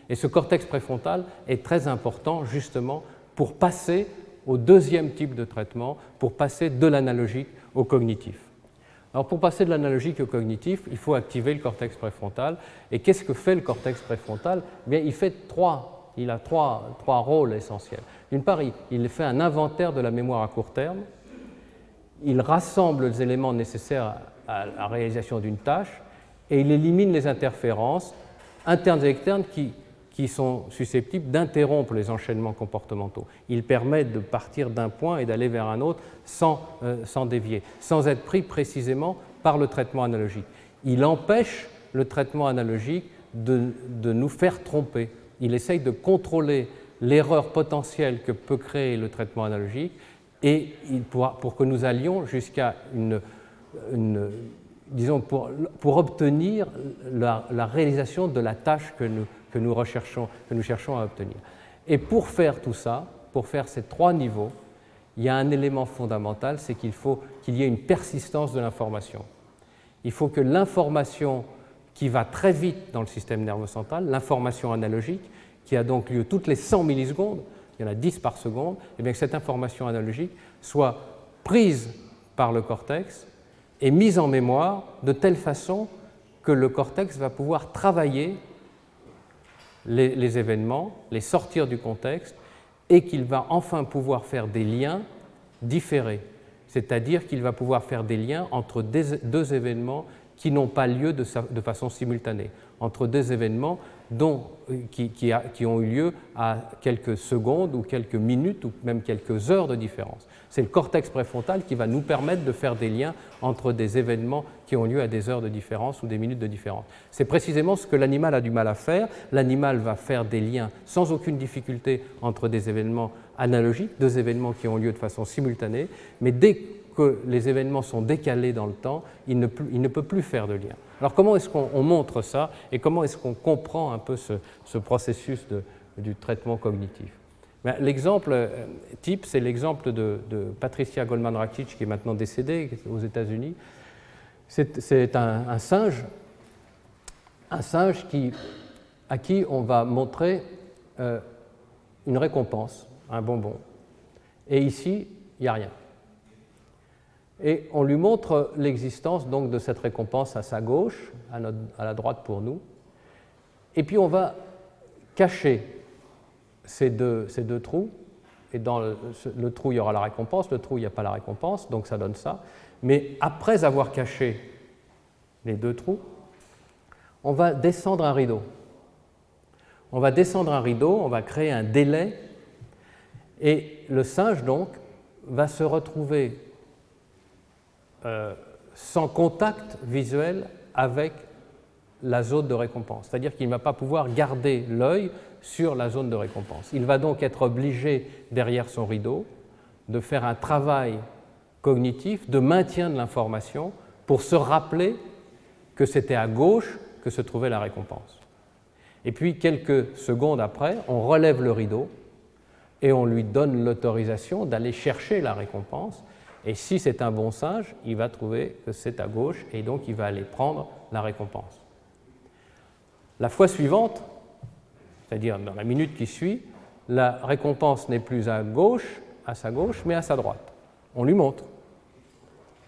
Et ce cortex préfrontal est très important justement pour passer au deuxième type de traitement, pour passer de l'analogique au cognitif. Alors pour passer de l'analogique au cognitif, il faut activer le cortex préfrontal. Et qu'est-ce que fait le cortex préfrontal? Eh bien, il a trois rôles essentiels. D'une part, il fait un inventaire de la mémoire à court terme, il rassemble les éléments nécessaires à la réalisation d'une tâche, et il élimine les interférences internes et externes qui sont susceptibles d'interrompre les enchaînements comportementaux. Il permet de partir d'un point et d'aller vers un autre sans dévier, sans être pris précisément par le traitement analogique. Il empêche le traitement analogique de nous faire tromper. Il essaye de contrôler l'erreur potentielle que peut créer le traitement analogique et pour que nous allions jusqu'à disons pour obtenir la réalisation de la tâche que nous cherchons à obtenir. Et pour faire tout ça, pour faire ces trois niveaux, il y a un élément fondamental, c'est qu'il faut qu'il y ait une persistance de l'information. Il faut que l'information qui va très vite dans le système nerveux central, l'information analogique, qui a donc lieu toutes les 100 millisecondes, il y en a 10 par seconde, et bien que cette information analogique soit prise par le cortex et mise en mémoire de telle façon que le cortex va pouvoir travailler les événements, les sortir du contexte, et qu'il va enfin pouvoir faire des liens différés, c'est-à-dire qu'il va pouvoir faire des liens entre deux événements qui n'ont pas lieu de façon simultanée, entre deux événements qui ont eu lieu à quelques secondes ou quelques minutes ou même quelques heures de différence. C'est le cortex préfrontal qui va nous permettre de faire des liens entre des événements qui ont lieu à des heures de différence ou des minutes de différence. C'est précisément ce que l'animal a du mal à faire. L'animal va faire des liens sans aucune difficulté entre des événements analogiques, deux événements qui ont lieu de façon simultanée, mais dès que les événements sont décalés dans le temps, il ne peut plus faire de lien. Alors comment est-ce qu'on montre ça et comment est-ce qu'on comprend un peu ce processus du traitement cognitif? L'exemple type, c'est l'exemple de Patricia Goldman-Rakic, qui est maintenant décédée aux États-Unis. C'est un singe à qui on va montrer une récompense, un bonbon. Et ici, il n'y a rien. Et on lui montre l'existence donc de cette récompense à sa gauche, à la droite pour nous. Et puis on va cacher ces deux trous. Et dans le trou, il y aura la récompense, le trou, il n'y a pas la récompense, donc ça donne ça. Mais après avoir caché les deux trous, on va descendre un rideau. On va descendre un rideau, on va créer un délai, et le singe, donc, va se retrouver sans contact visuel avec la zone de récompense. C'est-à-dire qu'il ne va pas pouvoir garder l'œil sur la zone de récompense. Il va donc être obligé, derrière son rideau, de faire un travail cognitif de maintien de l'information pour se rappeler que c'était à gauche que se trouvait la récompense. Et puis, quelques secondes après, on relève le rideau et on lui donne l'autorisation d'aller chercher la récompense. Et si c'est un bon singe, il va trouver que c'est à gauche et donc il va aller prendre la récompense. La fois suivante, c'est-à-dire dans la minute qui suit, la récompense n'est plus à sa gauche, mais à sa droite. On lui montre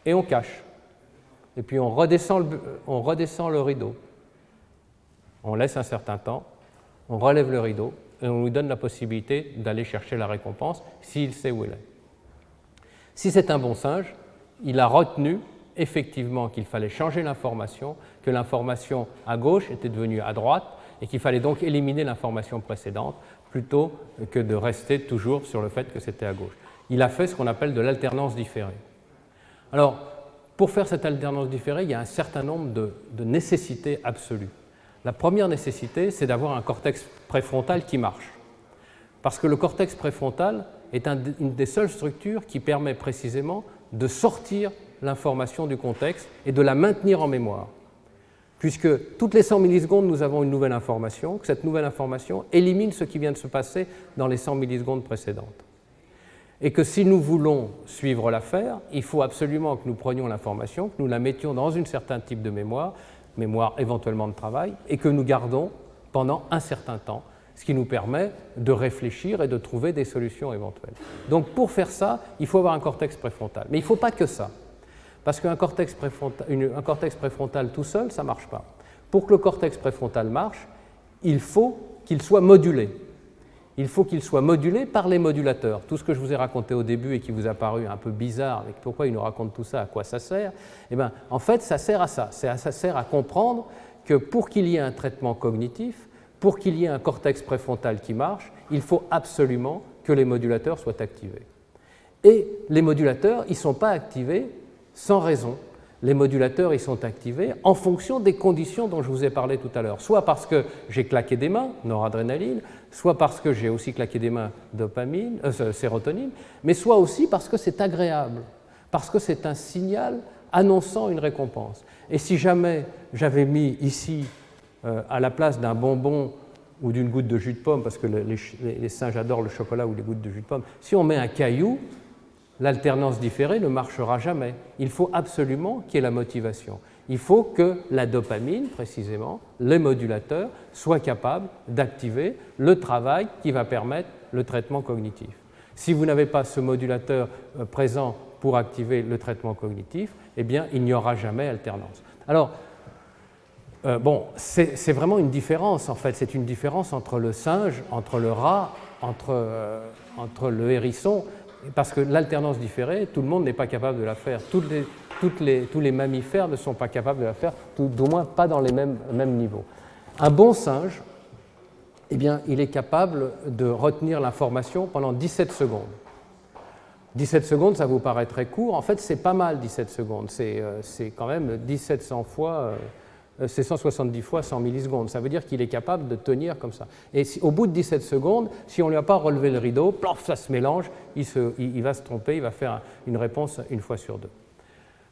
et on cache. Et puis on redescend le rideau. On laisse un certain temps, on relève le rideau et on lui donne la possibilité d'aller chercher la récompense s'il sait où elle est. Si c'est un bon singe, il a retenu effectivement qu'il fallait changer l'information, que l'information à gauche était devenue à droite et qu'il fallait donc éliminer l'information précédente plutôt que de rester toujours sur le fait que c'était à gauche. Il a fait ce qu'on appelle de l'alternance différée. Alors, pour faire cette alternance différée, il y a un certain nombre de nécessités absolues. La première nécessité, c'est d'avoir un cortex préfrontal qui marche. Parce que le cortex préfrontal est une des seules structures qui permet précisément de sortir l'information du contexte et de la maintenir en mémoire. Puisque toutes les 100 millisecondes, nous avons une nouvelle information, que cette nouvelle information élimine ce qui vient de se passer dans les 100 millisecondes précédentes. Et que si nous voulons suivre l'affaire, il faut absolument que nous prenions l'information, que nous la mettions dans un certain type de mémoire éventuellement de travail, et que nous gardons pendant un certain temps, ce qui nous permet de réfléchir et de trouver des solutions éventuelles. Donc pour faire ça, il faut avoir un cortex préfrontal. Mais il ne faut pas que ça, parce qu'un cortex préfrontal tout seul, ça ne marche pas. Pour que le cortex préfrontal marche, il faut qu'il soit modulé. il faut qu'il soit modulé par les modulateurs. Tout ce que je vous ai raconté au début et qui vous a paru un peu bizarre, avec pourquoi il nous raconte tout ça, à quoi ça sert, eh bien, en fait, ça sert à ça. Ça sert à comprendre que pour qu'il y ait un traitement cognitif, pour qu'il y ait un cortex préfrontal qui marche, il faut absolument que les modulateurs soient activés. Et les modulateurs, ils ne sont pas activés sans raison. Les modulateurs, ils sont activés en fonction des conditions dont je vous ai parlé tout à l'heure. Soit parce que j'ai claqué des mains, noradrénaline, soit parce que j'ai aussi claqué des mains, sérotonine, mais soit aussi parce que c'est agréable, parce que c'est un signal annonçant une récompense. Et si jamais j'avais mis ici, à la place d'un bonbon ou d'une goutte de jus de pomme, parce que les singes adorent le chocolat ou les gouttes de jus de pomme, si on met un caillou, l'alternance différée ne marchera jamais. Il faut absolument qu'il y ait la motivation. Il faut que la dopamine, précisément, les modulateurs, soient capables d'activer le travail qui va permettre le traitement cognitif. Si vous n'avez pas ce modulateur présent pour activer le traitement cognitif, eh bien, il n'y aura jamais alternance. Alors, c'est vraiment une différence, en fait. C'est une différence entre le singe, entre le rat, entre le hérisson, parce que l'alternance différée, tout le monde n'est pas capable de la faire. Tous les mammifères ne sont pas capables de la faire, du moins pas dans les mêmes niveaux. Un bon singe, eh bien, il est capable de retenir l'information pendant 17 secondes. 17 secondes, ça vous paraît très court. En fait, c'est pas mal, 17 secondes. C'est quand même 1700 fois... c'est 170 fois 100 millisecondes. Ça veut dire qu'il est capable de tenir comme ça. Et au bout de 17 secondes, si on ne lui a pas relevé le rideau, plof, ça se mélange, il va se tromper, il va faire une réponse une fois sur deux.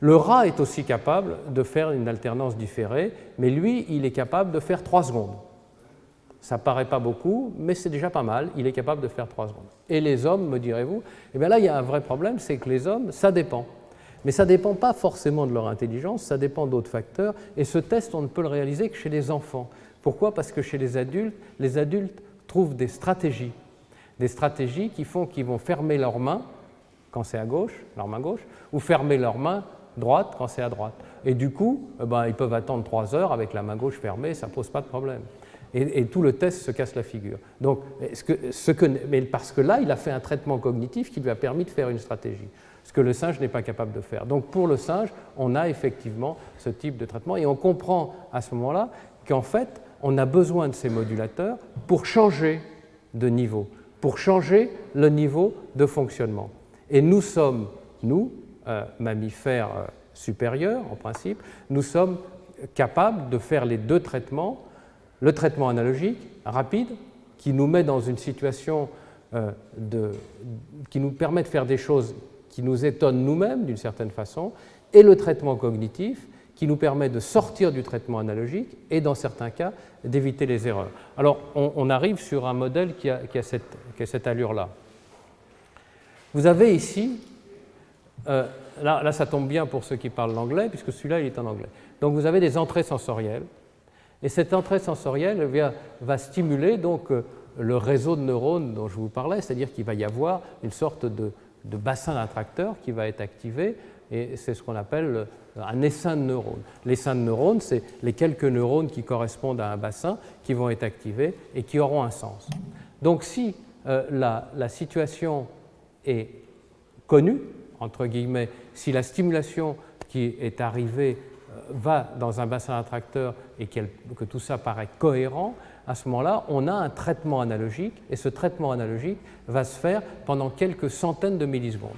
Le rat est aussi capable de faire une alternance différée, mais lui, il est capable de faire 3 secondes. Ça ne paraît pas beaucoup, mais c'est déjà pas mal, il est capable de faire 3 secondes. Et les hommes, me direz-vous, eh bien là, il y a un vrai problème, c'est que les hommes, ça dépend. Mais ça ne dépend pas forcément de leur intelligence, ça dépend d'autres facteurs. Et ce test, on ne peut le réaliser que chez les enfants. Pourquoi ? Parce que chez les adultes trouvent des stratégies qui font qu'ils vont fermer leurs mains quand c'est à gauche, leur main gauche, ou fermer leur main droite quand c'est à droite. Et du coup, ils peuvent attendre 3 heures avec la main gauche fermée, ça ne pose pas de problème. Et tout le test se casse la figure. Donc, mais parce que là, il a fait un traitement cognitif qui lui a permis de faire une stratégie. Ce que le singe n'est pas capable de faire. Donc pour le singe, on a effectivement ce type de traitement et on comprend à ce moment-là qu'en fait, on a besoin de ces modulateurs pour changer de niveau, pour changer le niveau de fonctionnement. Et nous sommes, mammifères supérieurs en principe, nous sommes capables de faire les 2 traitements, le traitement analogique rapide qui nous met dans une situation qui nous permet de faire des choses qui nous étonne nous-mêmes d'une certaine façon, et le traitement cognitif qui nous permet de sortir du traitement analogique et, dans certains cas, d'éviter les erreurs. Alors, on arrive sur un modèle qui a cette allure-là. Vous avez ici, là ça tombe bien pour ceux qui parlent l'anglais, puisque celui-là il est en anglais. Donc vous avez des entrées sensorielles, et cette entrée sensorielle va stimuler donc, le réseau de neurones dont je vous parlais, c'est-à-dire qu'il va y avoir une sorte de bassin d'attracteurs qui va être activé, et c'est ce qu'on appelle un essaim de neurones. L'essaim de neurones, c'est les quelques neurones qui correspondent à un bassin qui vont être activés et qui auront un sens. Donc si la situation est connue, entre guillemets, si la stimulation qui est arrivée va dans un bassin d'attracteurs et que tout ça paraît cohérent, à ce moment-là, on a un traitement analogique, et ce traitement analogique va se faire pendant quelques centaines de millisecondes.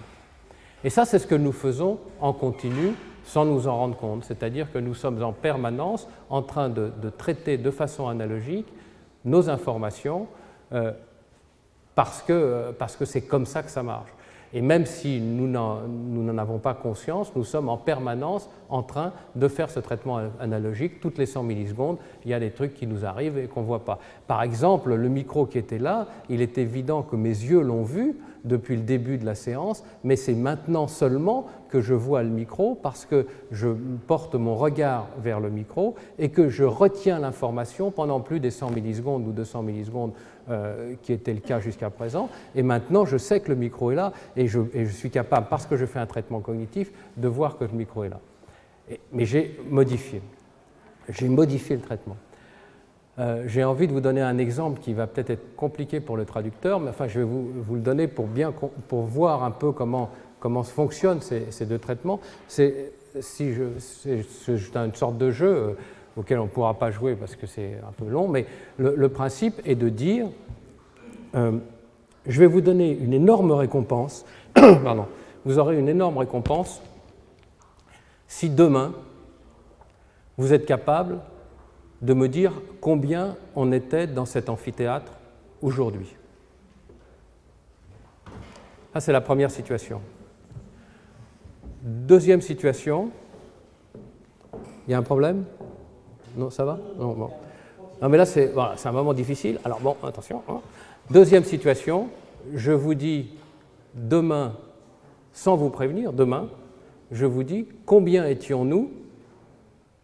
Et ça, c'est ce que nous faisons en continu, sans nous en rendre compte, c'est-à-dire que nous sommes en permanence en train de traiter de façon analogique nos informations parce que c'est comme ça que ça marche. Et même si nous n'en avons pas conscience, nous sommes en permanence en train de faire ce traitement analogique. Toutes les 100 millisecondes, il y a des trucs qui nous arrivent et qu'on ne voit pas. Par exemple, le micro qui était là, il est évident que mes yeux l'ont vu depuis le début de la séance, mais c'est maintenant seulement que je vois le micro parce que je porte mon regard vers le micro et que je retiens l'information pendant plus des 100 millisecondes ou 200 millisecondes qui était le cas jusqu'à présent. Et maintenant, je sais que le micro est là et je suis capable, parce que je fais un traitement cognitif, de voir que le micro est là. Mais j'ai modifié le traitement. J'ai envie de vous donner un exemple qui va peut-être être compliqué pour le traducteur, mais enfin, je vais vous le donner pour voir un peu comment fonctionnent ces deux traitements. C'est une sorte de jeu auquel on ne pourra pas jouer parce que c'est un peu long, mais le principe est de dire je vais vous donner une énorme récompense, pardon, vous aurez une énorme récompense si demain vous êtes capable de me dire combien on était dans cet amphithéâtre aujourd'hui. Ça, c'est la première situation. Deuxième situation, il y a un problème? Non, ça va? Non, bon. Non, mais là, c'est un moment difficile. Alors, bon, attention. Hein. Deuxième situation, je vous dis demain, sans vous prévenir, demain, je vous dis combien étions-nous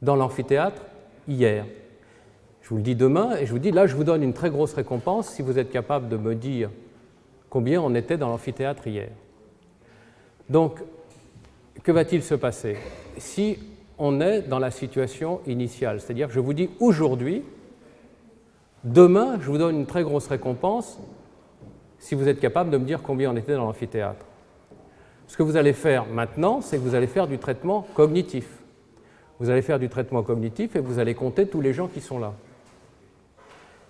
dans l'amphithéâtre hier. Je vous le dis demain et je vous dis là, je vous donne une très grosse récompense si vous êtes capable de me dire combien on était dans l'amphithéâtre hier. Donc, que va-t-il se passer si on est dans la situation initiale? C'est-à-dire, je vous dis aujourd'hui, demain, je vous donne une très grosse récompense si vous êtes capable de me dire combien on était dans l'amphithéâtre. Ce que vous allez faire maintenant, c'est que vous allez faire du traitement cognitif. Vous allez faire du traitement cognitif et vous allez compter tous les gens qui sont là.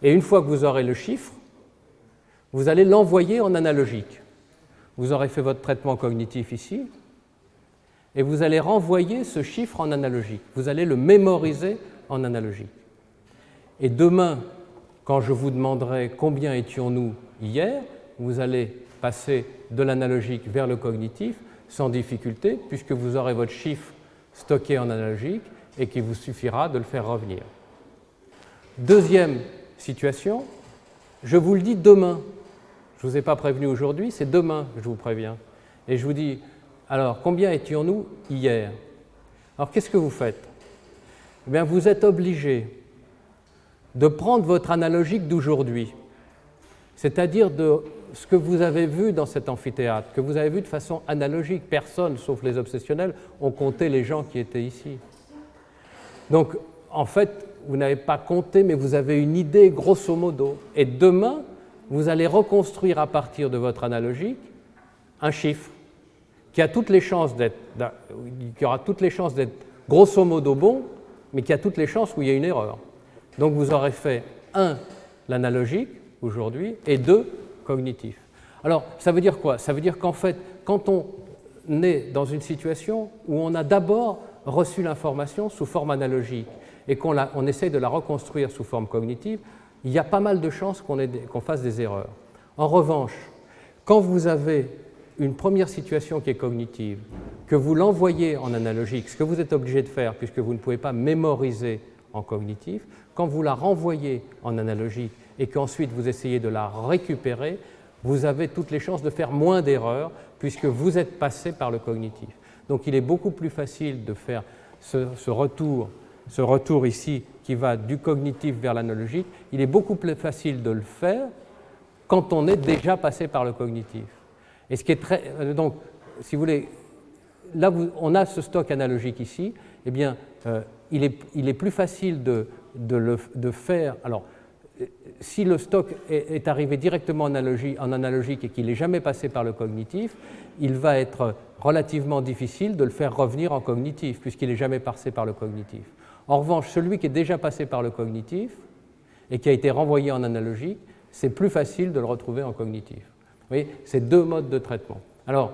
Et une fois que vous aurez le chiffre, vous allez l'envoyer en analogique. Vous aurez fait votre traitement cognitif ici, et vous allez renvoyer ce chiffre en analogique. Vous allez le mémoriser en analogique. Et demain, quand je vous demanderai combien étions-nous hier, vous allez passer de l'analogique vers le cognitif sans difficulté, puisque vous aurez votre chiffre stocké en analogique et qu'il vous suffira de le faire revenir. Deuxième situation, je vous le dis demain. Je ne vous ai pas prévenu aujourd'hui, c'est demain que je vous préviens. Et je vous dis, alors, combien étions-nous hier? Alors, qu'est-ce que vous faites? Eh bien, vous êtes obligé de prendre votre analogique d'aujourd'hui, c'est-à-dire de ce que vous avez vu dans cet amphithéâtre, que vous avez vu de façon analogique. Personne, sauf les obsessionnels, ont compté les gens qui étaient ici. Donc, en fait, vous n'avez pas compté, mais vous avez une idée grosso modo. Et demain, vous allez reconstruire à partir de votre analogique un chiffre qui a toutes les chances qui aura toutes les chances d'être grosso modo bon, mais qui a toutes les chances où il y a une erreur. Donc vous aurez fait 1, l'analogique aujourd'hui, et 2, cognitif. Alors, ça veut dire quoi? Ça veut dire qu'en fait, quand on est dans une situation où on a d'abord reçu l'information sous forme analogique et qu'on essaye de la reconstruire sous forme cognitive, il y a pas mal de chances qu'on fasse des erreurs. En revanche, quand vous avez une première situation qui est cognitive, que vous l'envoyez en analogique, ce que vous êtes obligé de faire puisque vous ne pouvez pas mémoriser en cognitif, quand vous la renvoyez en analogique et qu'ensuite vous essayez de la récupérer, vous avez toutes les chances de faire moins d'erreurs puisque vous êtes passé par le cognitif. Donc il est beaucoup plus facile de faire ce retour ici qui va du cognitif vers l'analogique, il est beaucoup plus facile de le faire quand on est déjà passé par le cognitif. Et ce qui est très... Donc, si vous voulez, là on a ce stock analogique ici, eh bien, il est plus facile de faire... Alors, si le stock est arrivé directement en analogique et qu'il n'est jamais passé par le cognitif, il va être relativement difficile de le faire revenir en cognitif, puisqu'il n'est jamais passé par le cognitif. En revanche, celui qui est déjà passé par le cognitif et qui a été renvoyé en analogique, c'est plus facile de le retrouver en cognitif. Vous voyez, c'est deux modes de traitement. Alors,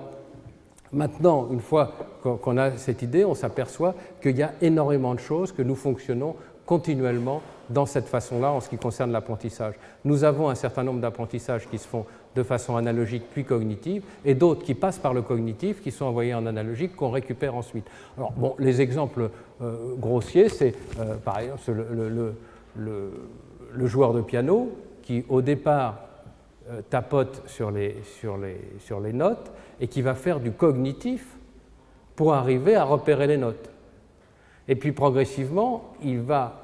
maintenant, une fois qu'on a cette idée, on s'aperçoit qu'il y a énormément de choses, que nous fonctionnons continuellement dans cette façon-là en ce qui concerne l'apprentissage. Nous avons un certain nombre d'apprentissages qui se font de façon analogique puis cognitive, et d'autres qui passent par le cognitif, qui sont envoyés en analogique, qu'on récupère ensuite. Alors, bon, les exemples grossiers, c'est par exemple le joueur de piano qui, au départ, tapote sur les notes et qui va faire du cognitif pour arriver à repérer les notes. Et puis, progressivement, il va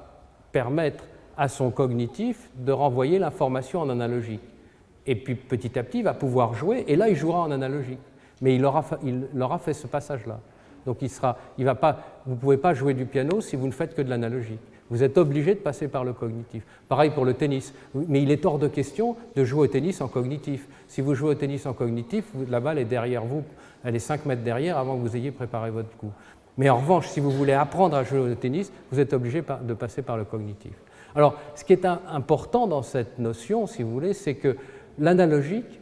permettre à son cognitif de renvoyer l'information en analogique. Et puis, petit à petit, il va pouvoir jouer, et là, il jouera en analogique. Mais il aura fait ce passage-là. Donc, vous ne pouvez pas jouer du piano si vous ne faites que de l'analogique. vous êtes obligé de passer par le cognitif. Pareil pour le tennis, mais il est hors de question de jouer au tennis en cognitif. Si vous jouez au tennis en cognitif, la balle est derrière vous, elle est 5 mètres derrière avant que vous ayez préparé votre coup. Mais en revanche, si vous voulez apprendre à jouer au tennis, vous êtes obligé de passer par le cognitif. Alors, ce qui est important dans cette notion, si vous voulez, c'est que l'analogique,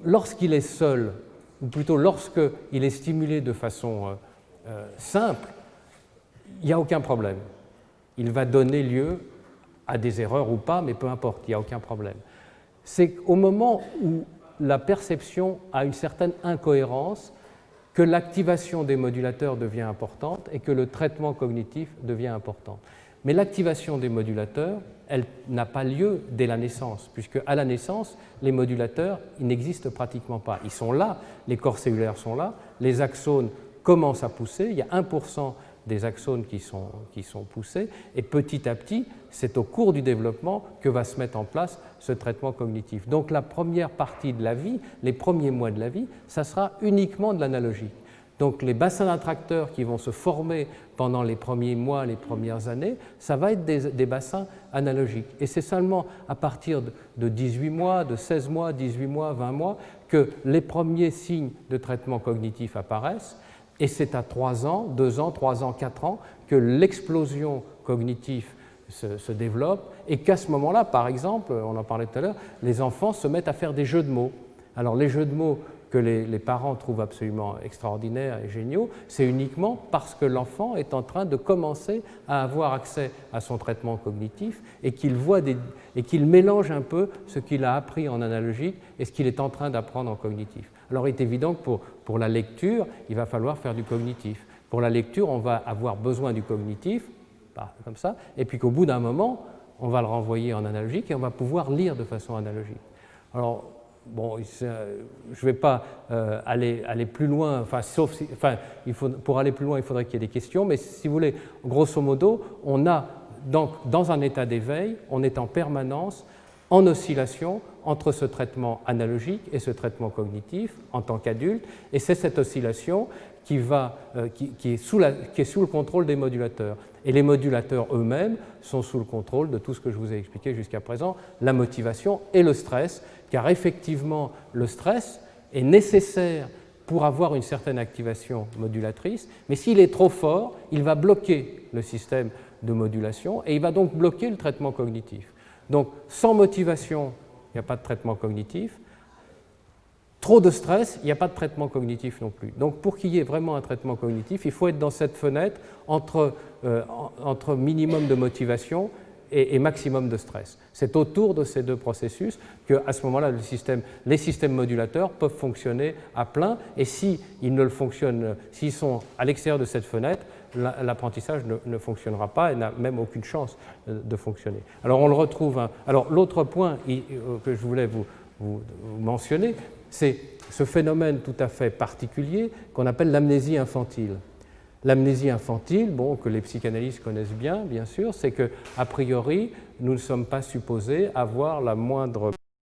lorsqu'il est seul, ou plutôt lorsqu'il est stimulé de façon simple, il n'y a aucun problème. Il va donner lieu à des erreurs ou pas, mais peu importe, il n'y a aucun problème. C'est au moment où la perception a une certaine incohérence que l'activation des modulateurs devient importante et que le traitement cognitif devient important. Mais l'activation des modulateurs, elle n'a pas lieu dès la naissance, puisque à la naissance, les modulateurs, ils n'existent pratiquement pas. Ils sont là, les corps cellulaires sont là, les axones commencent à pousser, il y a 1% des axones qui sont poussés, et petit à petit, c'est au cours du développement que va se mettre en place ce traitement cognitif. Donc la première partie de la vie, les premiers mois de la vie, ça sera uniquement de l'analogique. Donc les bassins d'attracteurs qui vont se former pendant les premiers mois, les premières années, ça va être des bassins analogiques. Et c'est seulement à partir de 18 mois, de 16 mois, 18 mois, 20 mois, que les premiers signes de traitement cognitif apparaissent. Et c'est à 3 ans, 2 ans, 3 ans, 4 ans que l'explosion cognitive se développe et qu'à ce moment-là, par exemple, on en parlait tout à l'heure, les enfants se mettent à faire des jeux de mots. Alors les jeux de mots que les parents trouvent absolument extraordinaires et géniaux, c'est uniquement parce que l'enfant est en train de commencer à avoir accès à son traitement cognitif et qu'il mélange un peu ce qu'il a appris en analogique et ce qu'il est en train d'apprendre en cognitif. Alors il est évident que pour la lecture, il va falloir faire du cognitif. Pour la lecture, on va avoir besoin du cognitif, comme ça, et puis qu'au bout d'un moment, on va le renvoyer en analogique et on va pouvoir lire de façon analogique. Alors, bon, je ne vais pas aller plus loin, pour aller plus loin, il faudrait qu'il y ait des questions, mais si vous voulez, grosso modo, on a donc, dans un état d'éveil, on est en permanence en oscillation entre ce traitement analogique et ce traitement cognitif en tant qu'adulte, et c'est cette oscillation qui est sous le contrôle des modulateurs. Et les modulateurs eux-mêmes sont sous le contrôle de tout ce que je vous ai expliqué jusqu'à présent, la motivation et le stress, car effectivement, le stress est nécessaire pour avoir une certaine activation modulatrice, mais s'il est trop fort, il va bloquer le système de modulation et il va donc bloquer le traitement cognitif. Donc, sans motivation, il n'y a pas de traitement cognitif. Trop de stress, il n'y a pas de traitement cognitif non plus. Donc, pour qu'il y ait vraiment un traitement cognitif, il faut être dans cette fenêtre entre minimum de motivation et maximum de stress. C'est autour de ces deux processus qu'à ce moment-là, les systèmes modulateurs peuvent fonctionner à plein, et s'ils sont à l'extérieur de cette fenêtre, l'apprentissage ne fonctionnera pas et n'a même aucune chance de fonctionner. Alors, on le retrouve. Alors, l'autre point que je voulais vous mentionner, c'est ce phénomène tout à fait particulier qu'on appelle l'amnésie infantile. L'amnésie infantile, que les psychanalystes connaissent bien sûr, c'est qu'a priori, nous ne sommes pas supposés avoir la moindre